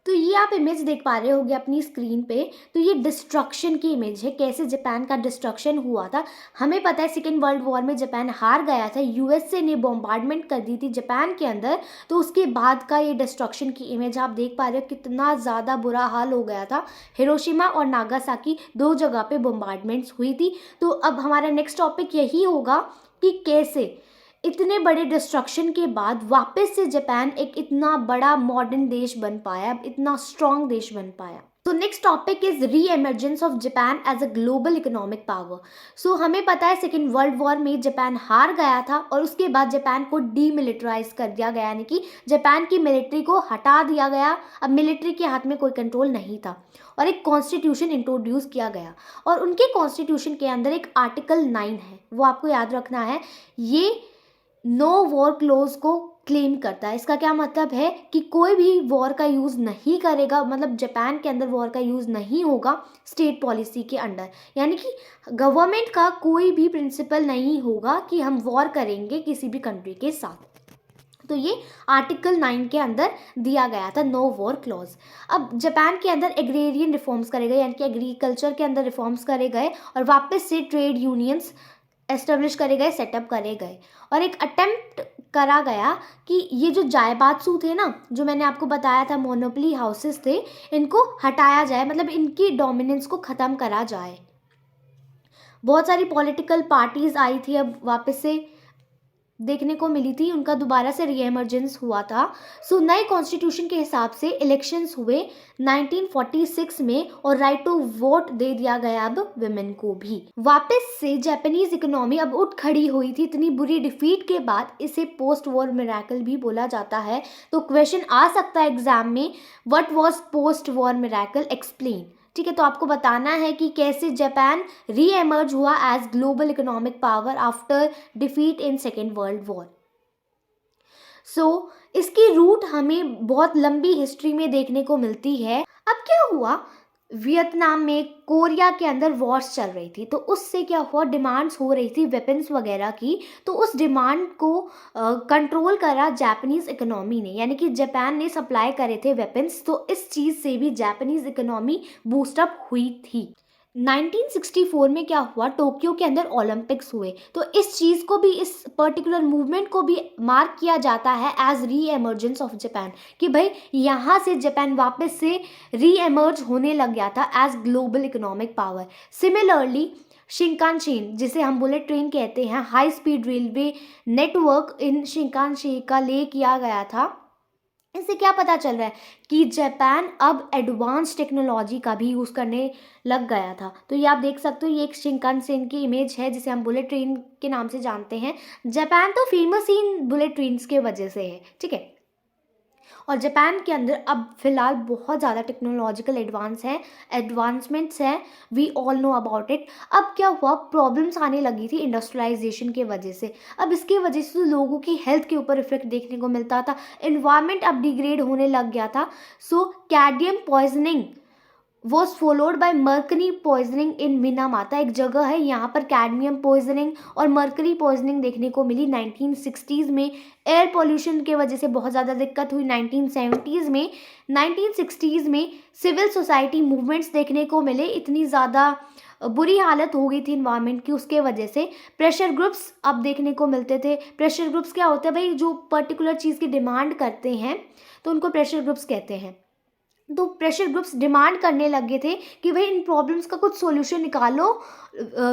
तो ये आप इमेज देख पा रहे होगे अपनी स्क्रीन पे। तो ये डिस्ट्रक्शन की इमेज है, कैसे जापान का डिस्ट्रक्शन हुआ था। हमें पता है सेकेंड वर्ल्ड वॉर में जापान हार गया था, यूएसए ने बॉम्बार्डमेंट कर दी थी जापान के अंदर। तो उसके बाद का ये डिस्ट्रक्शन की इमेज आप देख पा रहे हो, कितना ज़्यादा बुरा हाल हो गया था। हिरोशिमा और नागासाकी दो जगह पे बॉम्बार्डमेंट्स हुई थी। तो अब हमारा नेक्स्ट टॉपिक यही होगा कि कैसे इतने बड़े डिस्ट्रक्शन के बाद वापस से जापान एक इतना बड़ा मॉडर्न देश बन पाया, इतना स्ट्रॉन्ग देश बन पाया। तो next topic is reemergence of Japan as a global economic power. So हमें पता है सेकेंड वर्ल्ड वॉर में जापान हार गया था और उसके बाद जापान को डीमिलिटराइज कर दिया गया, यानी कि जापान की मिलिट्री को हटा दिया गया। अब मिलिट्री के हाथ में कोई कंट्रोल नहीं था और एक कॉन्स्टिट्यूशन इंट्रोड्यूस किया गया। और उनके कॉन्स्टिट्यूशन के अंदर एक आर्टिकल 9 है, वो आपको याद रखना है। ये नो वॉर क्लोज को क्लेम करता है। इसका क्या मतलब है कि कोई भी वॉर का यूज़ नहीं करेगा, मतलब जापान के अंदर वॉर का यूज़ नहीं होगा स्टेट पॉलिसी के अंडर, यानी कि गवर्नमेंट का कोई भी प्रिंसिपल नहीं होगा कि हम वॉर करेंगे किसी भी कंट्री के साथ। तो ये आर्टिकल 9 के अंदर दिया गया था, नो वॉर क्लॉज। अब जापान के अंदर एग्रेरियन रिफॉर्म्स करे गए, यानी कि एग्रीकल्चर के अंदर रिफॉर्म्स करे गए और वापस से ट्रेड यूनियंस एस्टेब्लिश करे गए, सेटअप करे गए। और एक अटेम्प्ट करा गया कि ये जो जायबात्सु थे ना, जो मैंने आपको बताया था मोनोपोली हाउसेस थे, इनको हटाया जाए, मतलब इनकी डोमिनेंस को ख़त्म करा जाए। बहुत सारी पॉलिटिकल पार्टीज आई थी, अब वापस से देखने को मिली थी, उनका दोबारा से रीएमर्जेंस हुआ था। सो नए कॉन्स्टिट्यूशन के हिसाब से इलेक्शंस हुए 1946 में और राइट टू वोट दे दिया गया अब वुमेन को भी। वापस से जापानीज इकोनॉमी अब उठ खड़ी हुई थी इतनी बुरी डिफीट के बाद। इसे पोस्ट वॉर मिरेकल भी बोला जाता है। तो क्वेश्चन आ सकता है एग्जाम में, what was post war miracle, explain. ठीक है, तो आपको बताना है कि कैसे जापान री एमर्ज हुआ as global economic power after defeat in second world war. So इसकी रूट हमें बहुत लंबी हिस्ट्री में देखने को मिलती है। अब क्या हुआ, वियतनाम में, कोरिया के अंदर वॉर्स चल रही थी, तो उससे क्या हुआ, डिमांड्स हो रही थी वेपन्स वगैरह की। तो उस डिमांड को कंट्रोल करा जापानीज इकोनॉमी ने, यानी कि जापान ने सप्लाई करे थे वेपन्स। तो इस चीज़ से भी जापानीज इकोनॉमी बूस्टअप हुई थी। 1964 में क्या हुआ, टोक्यो के अंदर ओलंपिक्स हुए। तो इस चीज़ को भी, इस पर्टिकुलर मूवमेंट को भी मार्क किया जाता है एज री एमर्जेंस ऑफ जापान, कि भाई यहाँ से जापान वापस से री एमर्ज होने लग गया था as global economic power. Similarly Shinkansen, जिसे हम बुलेट ट्रेन कहते हैं, high speed railway network in Shinkansen का ले किया गया था। इससे क्या पता चल रहा है कि जापान अब एडवांस टेक्नोलॉजी का भी यूज़ करने लग गया था। तो ये आप देख सकते हो, ये एक शिंकानसेन की इमेज है जिसे हम बुलेट ट्रेन के नाम से जानते हैं। जापान तो famous he in bullet trains के वजह से है। ठीक है, और जापान के अंदर अब फिलहाल बहुत ज़्यादा टेक्नोलॉजिकल एडवांसमेंट्स हैं, we all know about it. अब क्या हुआ, प्रॉब्लम्स आने लगी थी इंडस्ट्रियलाइजेशन की वजह से। अब इसके वजह से लोगों की हेल्थ के ऊपर इफेक्ट देखने को मिलता था, इन्वायरमेंट अब डिग्रेड होने लग गया था। So cadmium poisoning was followed by mercury poisoning in Minamata, एक जगह है यहाँ पर कैडमियम पॉइजनिंग और मर्करी पॉइजनिंग देखने को मिली 1960s में। एयर पोल्यूशन के वजह से बहुत ज़्यादा दिक्कत हुई 1970s में। 1960s में सिविल सोसाइटी मूवमेंट्स देखने को मिले, इतनी ज़्यादा बुरी हालत हो गई थी इन्वायरमेंट की उसके वजह से। प्रेशर ग्रुप्स अब देखने को मिलते थे। प्रेशर ग्रुप्स क्या होते हैं भाई, जो पर्टिकुलर चीज़ की डिमांड करते हैं तो उनको प्रेशर ग्रुप्स कहते हैं। तो प्रेशर ग्रुप्स डिमांड करने लगे थे कि भाई इन प्रॉब्लम्स का कुछ सॉल्यूशन निकालो,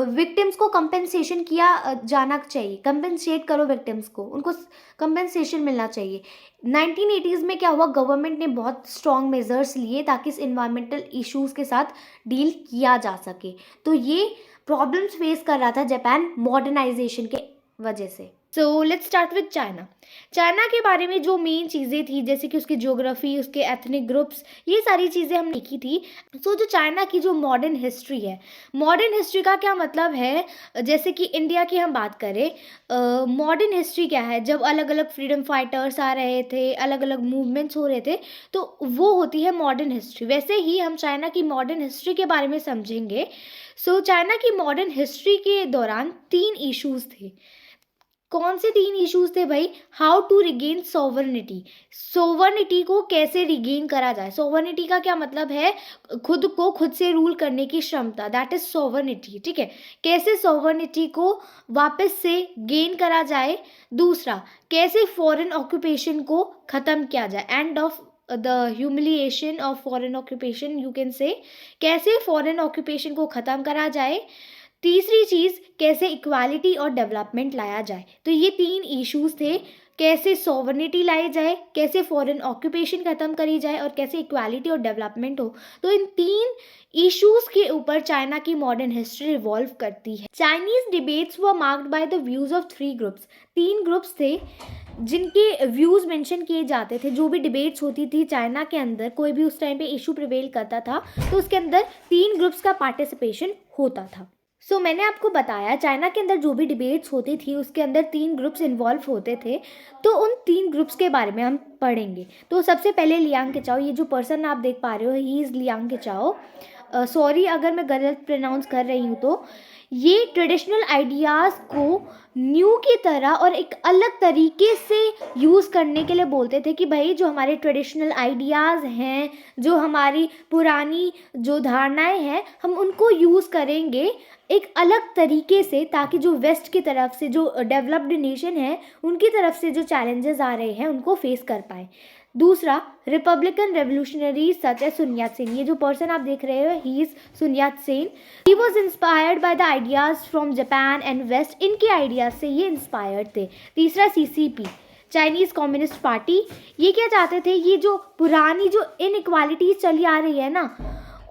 विक्टिम्स को कंपेंसेशन किया जाना चाहिए, कंपेंसेट करो विक्टिम्स को, उनको कंपेंसेशन मिलना चाहिए। 1980s में क्या हुआ, गवर्नमेंट ने बहुत स्ट्रॉन्ग मेजर्स लिए ताकि इस इन्वायरमेंटल इश्यूज़ के साथ डील किया जा सके। तो ये प्रॉब्लम्स फेस कर रहा था जापान मॉडर्नाइजेशन के वजह से। So let's start with China. China के बारे में जो मेन चीज़ें थी, जैसे कि उसकी ज्योग्राफी, उसके एथनिक ग्रुप्स, ये सारी चीज़ें हम देखी थी। सो जो चाइना की जो मॉडर्न हिस्ट्री है, मॉडर्न हिस्ट्री का क्या मतलब है, जैसे कि इंडिया की हम बात करें, मॉडर्न हिस्ट्री क्या है, जब अलग अलग फ्रीडम फाइटर्स आ रहे थे, अलग अलग मूवमेंट्स हो रहे थे, तो वो होती है मॉडर्न हिस्ट्री। वैसे ही हम चाइना की मॉडर्न हिस्ट्री के बारे में समझेंगे। सो चाइना की मॉडर्न हिस्ट्री के दौरान 3 इश्यूज़ थे। कौन से 3 इश्यूज थे भाई? How to regain sovereignty, sovereignty को कैसे रिगेन करा जाए। सोवर्निटी का क्या मतलब है, खुद को खुद से रूल करने की क्षमता, दैट इज सोवर्निटी, ठीक है। कैसे सोवर्निटी को वापस से गेन करा जाए। दूसरा, कैसे फॉरेन ऑक्यूपेशन को ख़त्म किया जाए, end of the humiliation of foreign occupation you can say, कैसे फॉरेन ऑक्यूपेशन को ख़त्म करा जाए। तीसरी चीज़, कैसे इक्वालिटी और डेवलपमेंट लाया जाए। तो ये 3 इश्यूज थे, कैसे सॉवर्निटी लाई जाए, कैसे फॉरेन ऑक्यूपेशन ख़त्म करी जाए और कैसे इक्वालिटी और डेवलपमेंट हो। तो इन 3 इश्यूज के ऊपर चाइना की मॉडर्न हिस्ट्री रिवॉल्व करती है। Chinese debates were marked by the views of 3 groups, 3 groups थे जिनके व्यूज़ मेंशन किए जाते थे। जो भी डिबेट्स होती थी चाइना के अंदर, कोई भी उस टाइम पे इशू प्रिवेल करता था तो उसके अंदर 3 ग्रुप्स का पार्टिसिपेशन होता था। सो मैंने आपको बताया चाइना के अंदर जो भी डिबेट्स होती थी उसके अंदर 3 ग्रुप्स इन्वॉल्व होते थे। तो उन 3 ग्रुप्स के बारे में हम पढ़ेंगे। तो सबसे पहले लियांग केचाओ, ये जो पर्सन आप देख पा रहे हो, he is Liang Qichao. Sorry अगर मैं गलत प्रोनाउंस कर रही हूँ। तो ये ट्रेडिशनल आइडियाज़ को न्यू की तरह और एक अलग तरीके से यूज़ करने के लिए बोलते थे कि भाई जो हमारे ट्रेडिशनल आइडियाज़ हैं, जो हमारी पुरानी जो धारणाएं हैं, हम उनको यूज़ करेंगे एक अलग तरीके से, ताकि जो वेस्ट की तरफ से जो डेवलप्ड नेशन है उनकी तरफ से जो चैलेंजेस आ रहे हैं उनको फेस कर पाए। दूसरा, Republican revolutionary such as sun Yat-sen, ये जो पर्सन आप देख रहे हो he is sun Yat-sen। He was inspired by the ideas from Japan and west, इनके आइडियाज़ से ये इंस्पायर्ड थे। तीसरा, CCP चाइनीज़ कम्युनिस्ट पार्टी, ये क्या चाहते थे, ये जो पुरानी जो इनइक्वालिटीज़ चली आ रही है ना,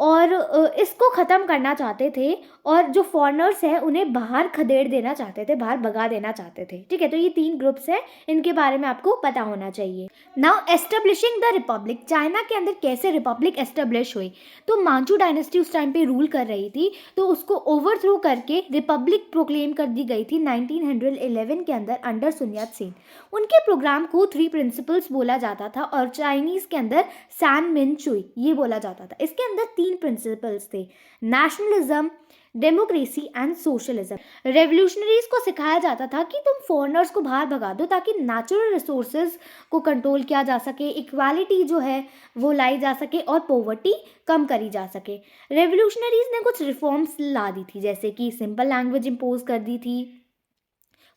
और इसको ख़त्म करना चाहते थे, और जो फॉरेनर्स हैं उन्हें बाहर खदेड़ देना चाहते थे, बाहर भगा देना चाहते थे, ठीक है। तो ये 3 ग्रुप्स हैं, इनके बारे में आपको पता होना चाहिए। Now establishing the Republic, China के अंदर कैसे रिपब्लिक एस्टेब्लिश हुई। तो मांचू डायनेस्टी उस टाइम पे रूल कर रही थी, तो उसको ओवरथ्रो करके रिपब्लिक प्रोक्लेम कर दी गई थी 1911 के अंदर अंडर sun Yat-sen। उनके प्रोग्राम को 3 प्रिंसिपल्स बोला जाता था, और चाइनीज़ के अंदर सान मिन चुई ये बोला जाता था। इसके अंदर 3 प्रिंसिपल्स थे, nationalism, democracy and socialism. Revolutionaries को सिखाया जाता था कि तुम फॉरेनर्स को बाहर भगा दो ताकि नेचुरल रिसोर्सेज को कंट्रोल किया जा सके, इक्वालिटी जो है वो लाई जा सके और पॉवर्टी कम करी जा सके। रेवोल्यूशनरीज ने कुछ रिफॉर्म्स ला दी थी, जैसे कि सिंपल लैंग्वेज इम्पोज कर दी थी।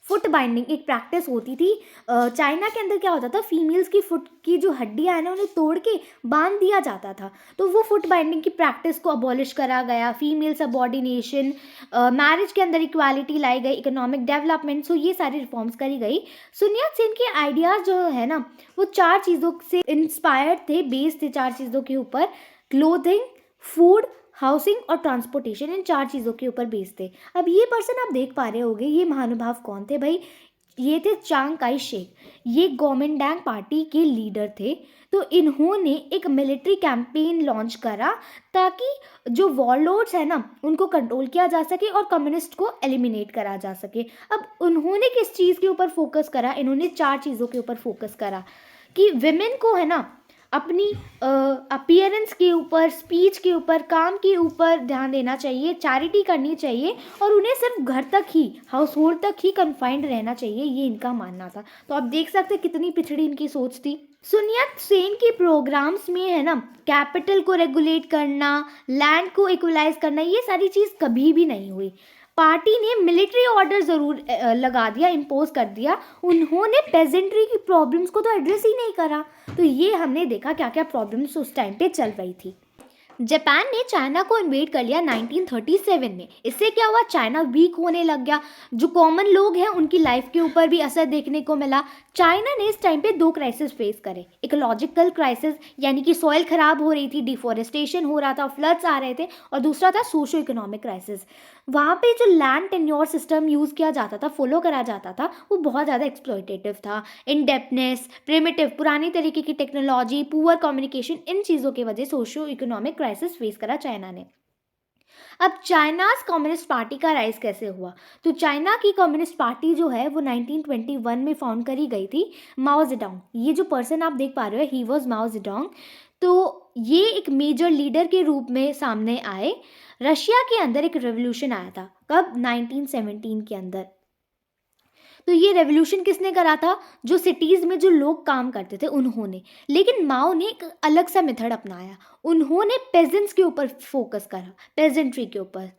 फुट बाइंडिंग एक प्रैक्टिस होती थी चाइना के अंदर, क्या होता था, फीमेल्स की फुट की जो हड्डियां हैं ना उन्हें तोड़ के बांध दिया जाता था। तो वो फुट बाइंडिंग की प्रैक्टिस को अबॉलिश करा गया। फीमेल सबऑर्डिनेशन, मैरिज के अंदर इक्वालिटी लाई गई, इकोनॉमिक डेवलपमेंट, सो ये सारी रिफॉर्म्स करी गई। sun Yat-sen के आइडियाज़ जो है ना वो 4 चीज़ों से इंस्पायर्ड थे, बेस्ड थे 4 चीज़ों के ऊपर, क्लोथिंग, फूड, हाउसिंग और ट्रांसपोर्टेशन, इन 4 चीज़ों के ऊपर बेस्ड थे। अब ये पर्सन आप देख पा रहे होंगे, ये महानुभाव कौन थे भाई? ये थे चांग काई शेक, ये गोमिंडांग पार्टी के लीडर थे। तो इन्होंने एक मिलिट्री कैंपेन लॉन्च करा ताकि जो वॉरलॉर्ड्स है ना उनको कंट्रोल किया जा सके और कम्युनिस्ट को एलिमिनेट करा जा सके। अब उन्होंने किस चीज़ के ऊपर फोकस करा, इन्होंने 4 चीज़ों के ऊपर फोकस करा कि विमेन को है ना अपनी अपीयरेंस के ऊपर, स्पीच के ऊपर, काम के ऊपर ध्यान देना चाहिए, चैरिटी करनी चाहिए और उन्हें सिर्फ घर तक ही, हाउस होल्ड तक ही कन्फाइंड रहना चाहिए, ये इनका मानना था। तो आप देख सकते हैं कितनी पिछड़ी इनकी सोच थी। सुन यत सेन के प्रोग्राम्स में है ना कैपिटल को रेगुलेट करना, लैंड को इक्वलाइज करना, ये सारी चीज़ कभी भी नहीं हुई। पार्टी ने मिलिट्री ऑर्डर ज़रूर लगा दिया, इम्पोज कर दिया, उन्होंने पेजेंट्री की प्रॉब्लम्स को तो एड्रेस ही नहीं करा। तो ये हमने देखा क्या क्या प्रॉब्लम्स उस टाइम पे चल रही थी। जापान ने चाइना को इन्वेड कर लिया 1937 में। इससे क्या हुआ, चाइना वीक होने लग गया, जो कॉमन लोग हैं उनकी लाइफ के ऊपर भी असर देखने को मिला। चाइना ने इस टाइम पे 2 क्राइसिस फेस करे, इकोलॉजिकल क्राइसिस यानी कि सॉइल खराब हो रही थी, डिफॉरेस्टेशन हो रहा था, फ्लड्स आ रहे थे, और दूसरा था सोशो इकोनॉमिक क्राइसिस। वहाँ पे जो लैंड टेन्योर सिस्टम यूज़ किया जाता था, फॉलो करा जाता था, वो बहुत ज़्यादा एक्सप्लॉयटेटिव था। इनडेप्थनेस, प्रिमिटिव, पुरानी तरीके की टेक्नोलॉजी, पुअर कम्युनिकेशन, इन चीज़ों की वजह से सोशो इकोनॉमिक क्राइसिस फेस करा चाइना ने। अब चाइनाज कम्युनिस्ट पार्टी का राइज कैसे हुआ, तो चाइना की कम्युनिस्ट पार्टी जो है वो 1921 में फाउंड करी गई थी। माओ जेडोंग, ये जो पर्सन आप देख पा रहे हो, ही वॉज माओ जेडोंग। तो ये एक मेजर लीडर के रूप में सामने आए। रशिया के अंदर एक रेवोल्यूशन आया था, कब, 1917 के अंदर। तो ये रेवोल्यूशन किसने करा था, जो सिटीज़ में जो लोग काम करते थे उन्होंने। लेकिन माओ ने एक अलग सा मेथड अपनाया, उन्होंने पेजेंट्स के ऊपर फोकस करा, पेजेंट्री के ऊपर।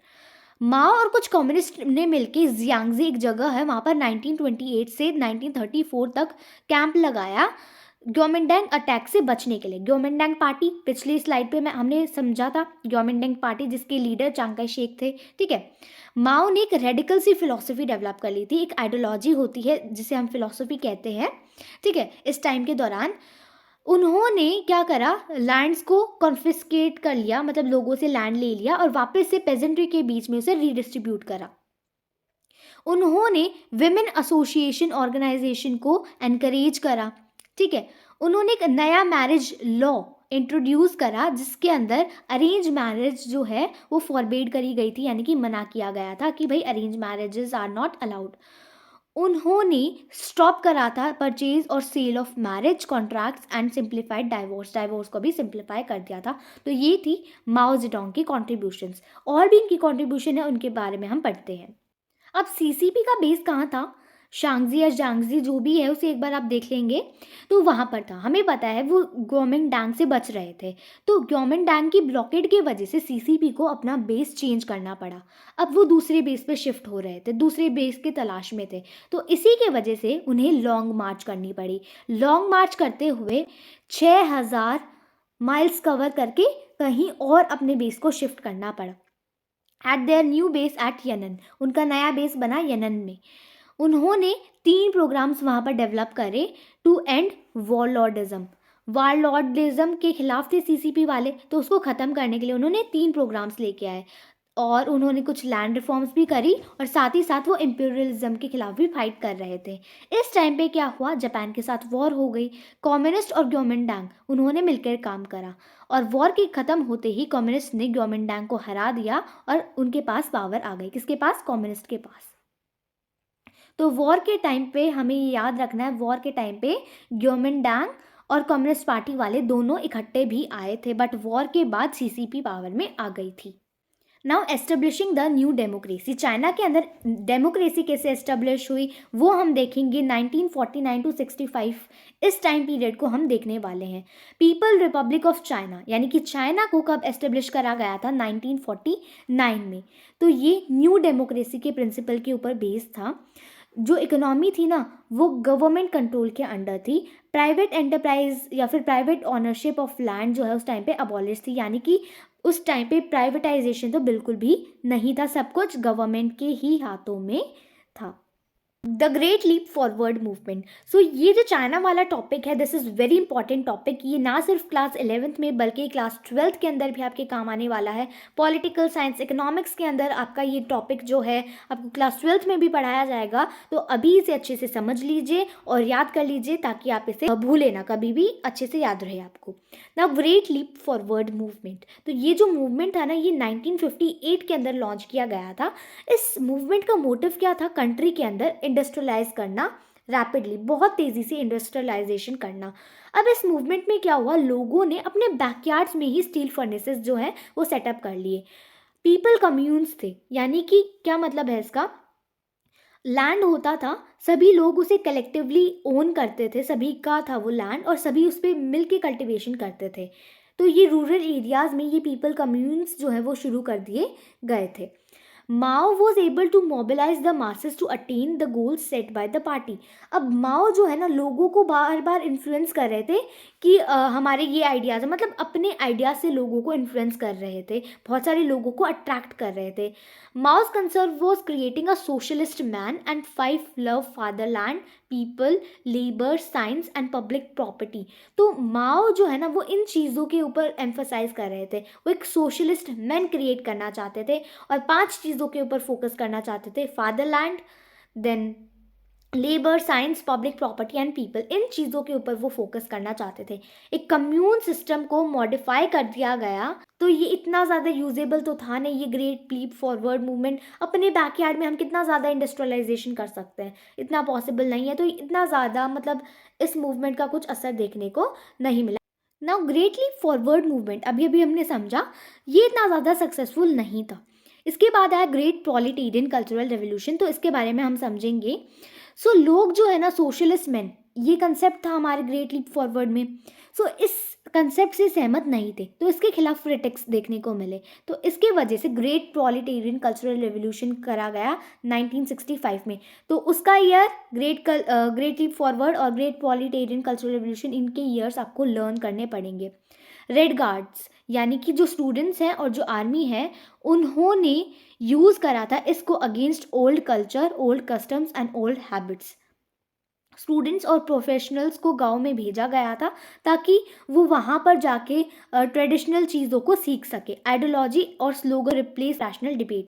माओ और कुछ कम्युनिस्ट ने मिलकर जियांगजी एक जगह है वहाँ पर 1928 से 1934 तक कैंप लगाया ग्योमिंडांग अटैक से बचने के लिए। ग्योमिंडांग पार्टी पिछली स्लाइड पे हमने समझा था, ग्योमिंडांग पार्टी जिसके लीडर चांग काई शेक थे, ठीक है। माओ ने एक रेडिकल सी फिलॉसफी डेवलप कर ली थी, एक आइडियोलॉजी होती है जिसे हम फिलॉसफी कहते हैं, ठीक है। इस टाइम के दौरान उन्होंने क्या करा, लैंड्स को कॉन्फिस्केट कर लिया, मतलब लोगों से लैंड ले लिया और वापस से पेजेंट्री के बीच में उसे रीडिस्ट्रीब्यूट करा। उन्होंने विमेन एसोसिएशन ऑर्गेनाइजेशन को एनकरेज करा, ठीक है। उन्होंने एक नया मैरिज लॉ इंट्रोड्यूस करा जिसके अंदर अरेंज मैरिज जो है वो फॉरबेड करी गई थी, यानी कि मना किया गया था कि भाई arrange marriages are not allowed. उन्होंने स्टॉप करा था परचेज और sale of marriage contracts and simplified divorce, divorce को भी सिंप्लीफाई कर दिया था। तो ये थी माओ जेडोंग की कॉन्ट्रीब्यूशंस। और भी इनकी कॉन्ट्रीब्यूशन है, उनके बारे में हम पढ़ते हैं। अब सीसीपी का बेस कहाँ था, शांगजी या जांगजी जो भी है उसे एक बार आप देख लेंगे, तो वहाँ पर था। हमें पता है वो ग्योमिंडांग से बच रहे थे, तो ग्योमिंडांग की ब्लॉकेड की वजह से सीसीपी को अपना बेस चेंज करना पड़ा। अब वो दूसरे बेस पे शिफ्ट हो रहे थे, दूसरे बेस की तलाश में थे, तो इसी के वजह से उन्हें लॉन्ग मार्च करनी पड़ी। लॉन्ग मार्च करते हुए 6000 माइल्स कवर करके कहीं और अपने बेस को शिफ्ट करना पड़ा। At their new base at Yenan, उनका नया बेस बना यनन में। उन्होंने 3 प्रोग्राम्स वहाँ पर डेवलप करे टू एंड वॉरलॉर्डिज्म। वॉरलॉर्डिज्म के खिलाफ थे सीसीपी वाले, तो उसको ख़त्म करने के लिए उन्होंने 3 प्रोग्राम्स लेके आए और उन्होंने कुछ लैंड रिफॉर्म्स भी करी और साथ ही साथ वो इम्पीरियलिज्म के खिलाफ भी फाइट कर रहे थे। इस टाइम पे क्या हुआ, जापान के साथ वॉर हो गई। कम्युनिस्ट और ग्योमिंडांग उन्होंने मिलकर काम करा और वॉर के ख़त्म होते ही कम्युनिस्ट ने ग्योमिंडांग को हरा दिया और उनके पास पावर आ गई। किसके पास, कम्युनिस्ट के पास। तो वॉर के टाइम पे हमें ये याद रखना है, वॉर के टाइम पे ग्योमिंडांग और कम्युनिस्ट पार्टी वाले दोनों इकट्ठे भी आए थे, बट वॉर के बाद सीसीपी पावर में आ गई थी। Now establishing the new democracy, China के अंदर डेमोक्रेसी कैसे एस्टेब्लिश हुई वो हम देखेंगे 1949 टू 65, इस टाइम पीरियड को हम देखने वाले हैं। पीपल रिपब्लिक ऑफ चाइना, यानी कि चाइना को कब एस्टेब्लिश करा गया था, 1949 में। तो ये न्यू डेमोक्रेसी के प्रिंसिपल के ऊपर बेस था। जो इकोनॉमी थी ना वो गवर्नमेंट कंट्रोल के अंडर थी। प्राइवेट एंटरप्राइज या फिर प्राइवेट ऑनरशिप ऑफ लैंड जो है उस टाइम पे अबॉलिश थी, यानी कि उस टाइम पे प्राइवेटाइजेशन तो बिल्कुल भी नहीं था, सब कुछ गवर्नमेंट के ही हाथों में था। The great leap forward movement. So ये जो चाइना वाला टॉपिक है, this is very important topic. ये ना सिर्फ क्लास 11th में बल्कि क्लास 12th के अंदर भी आपके काम आने वाला है। पॉलिटिकल साइंस, इकोनॉमिक्स के अंदर आपका ये टॉपिक जो है आपको क्लास 12th में भी पढ़ाया जाएगा। तो अभी इसे अच्छे से समझ लीजिए और याद कर लीजिए ताकि आप इसे भूले ना, कभी भी अच्छे से याद रहे आपको। ना ग्रेट लीप फॉरवर्ड मूवमेंट, तो ये जो मूवमेंट था ना, ये 1958 के अंदर लॉन्च किया गया था। इस मूवमेंट का मोटिव क्या था? कंट्री के अंदर इंडस्ट्रियलाइज करना, रैपिडली, बहुत तेज़ी से इंडस्ट्रियलाइजेशन करना। अब इस मूवमेंट में क्या हुआ, लोगों ने अपने बैकयार्ड्स में ही स्टील फर्नेसेस जो है वो सेटअप कर लिए। पीपल कम्यून्स थे, यानी कि क्या मतलब है इसका, लैंड होता था, सभी लोग उसे कलेक्टिवली ओन करते थे, सभी का था वो लैंड और सभी उस पर मिल के कल्टिवेशन करते थे। तो ये रूरल एरियाज़ में ये पीपल कम्यून्स जो है वो शुरू कर दिए गए थे। Mao was able to mobilise the masses to attain the goals set by the party. अब माओ जो है ना, लोगों को बार बार इन्फ्लुएंस कर रहे थे कि हमारे ये आइडियाज़, मतलब अपने आइडियाज से लोगों को इन्फ्लुएंस कर रहे थे, बहुत सारे लोगों को अट्रैक्ट कर रहे थे। Mao's concern was creating a socialist man and 5 love fatherland, people, labour, science and public property. तो माओ जो है ना, वो इन चीज़ों के ऊपर एम्फोसाइज कर रहे थे। वो एक सोशलिस्ट मैन क्रिएट करना चाहते थे और 5 चीज़ों के ऊपर फोकस करना चाहते थे, fatherland, then labour, science, public property and people. इन चीज़ों के ऊपर वो फोकस करना चाहते थे। एक कम्यून सिस्टम को मॉडिफाई कर दिया गया। तो ये इतना ज़्यादा यूजेबल तो था नहीं, ये ग्रेट लीप फॉरवर्ड मूवमेंट। अपने बैकयार्ड में हम कितना ज़्यादा इंडस्ट्रियलाइजेशन कर सकते हैं, इतना पॉसिबल नहीं है। तो इतना ज़्यादा मतलब इस मूवमेंट का कुछ असर देखने को नहीं मिला। Now great leap forward movement अभी अभी हमने समझा, ये इतना ज़्यादा सक्सेसफुल नहीं था। इसके बाद आया ग्रेट प्रॉलिटेरियन कल्चरल रेवोल्यूशन। तो इसके बारे में हम समझेंगे। सो लोग जो है ना, सोशलिस्ट मैन, ये कंसेप्ट था हमारे ग्रेट लीप फॉरवर्ड में। सो इस कंसेप्ट से सहमत नहीं थे, तो इसके खिलाफ क्रिटिक्स देखने को मिले। तो इसके वजह से ग्रेट प्रॉलिटेरियन कल्चरल रेवोल्यूशन करा गया 1965 में। तो उसका ईयर ग्रेट लीप फॉरवर्ड और ग्रेट प्रॉलिटेरियन कल्चरल रेवोल्यूशन, इनके ईयर्स आपको लर्न करने पड़ेंगे। रेड गार्ड्स, यानी कि जो स्टूडेंट्स हैं और जो आर्मी है, उन्होंने यूज़ करा था इसको against old culture, old customs and old habits. Students और प्रोफेशनल्स को गांव में भेजा गया था ताकि वो वहाँ पर जाके ट्रेडिशनल चीज़ों को सीख सके। आइडियोलॉजी और slogan replace rational debate.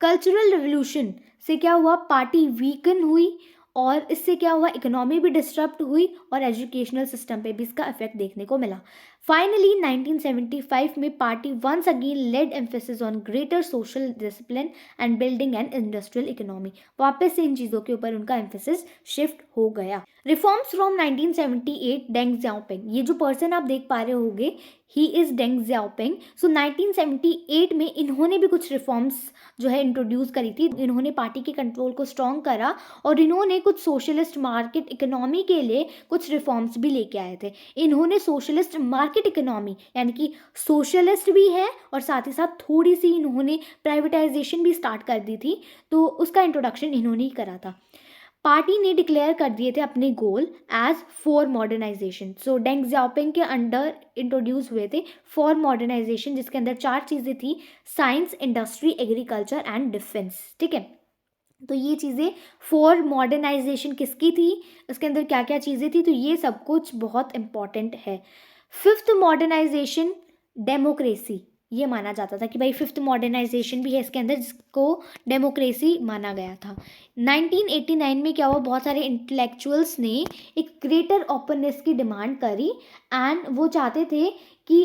Cultural revolution से क्या हुआ, पार्टी वीकन हुई और इससे क्या हुआ, इकोनॉमी भी डिस्टर्ब हुई और एजुकेशनल सिस्टम पे भी इसका इफेक्ट देखने को मिला। फाइनली 1975 में party once again led emphasis on greater social discipline and building and industrial economy. वापस से इन चीज़ों के ऊपर उनका एम्फेसिस शिफ्ट हो गया। रिफॉर्म्स फ्रॉम 1978, डेंग जियाओपिंग, ये जो पर्सन आप देख पा रहे होंगे, ही इज़ डेंग जियाओपिंग। सो 1978 में इन्होंने भी कुछ रिफॉर्म्स जो है इंट्रोड्यूस करी थी। इन्होंने पार्टी के कंट्रोल को स्ट्रॉन्ग करा और इन्होंने कुछ सोशलिस्ट मार्केट इकोनॉमी के लिए कुछ रिफॉर्म्स भी लेके आए थे। इन्होंने सोशलिस्ट मार्केट इकोनॉमी, यानी कि सोशलिस्ट भी है और साथ ही साथ थोड़ी सी इन्होंने प्राइवेटाइजेशन भी स्टार्ट कर दी थी। तो उसका इंट्रोडक्शन इन्होंने ही करा था। पार्टी ने डिक्लेयर कर दिए थे अपने goal as for modernization. So Deng Xiaoping के अंडर इंट्रोड्यूस हुए थे फॉर मॉडर्नाइजेशन, जिसके अंदर 4 चीज़ें थी, science, industry, agriculture and defence. ठीक है, तो ये चीज़ें फॉर मॉडर्नाइजेशन किसकी थी, उसके अंदर क्या क्या चीज़ें थी, तो ये सब कुछ बहुत इंपॉर्टेंट है। 5th मॉडर्नाइजेशन, डेमोक्रेसी, ये माना जाता था कि भाई 5th मॉडर्नाइजेशन भी है इसके अंदर, जिसको डेमोक्रेसी माना गया था। 1989 में क्या हुआ, बहुत सारे इंटेलेक्चुअल्स ने एक ग्रेटर ओपननेस की डिमांड करी एंड वो चाहते थे कि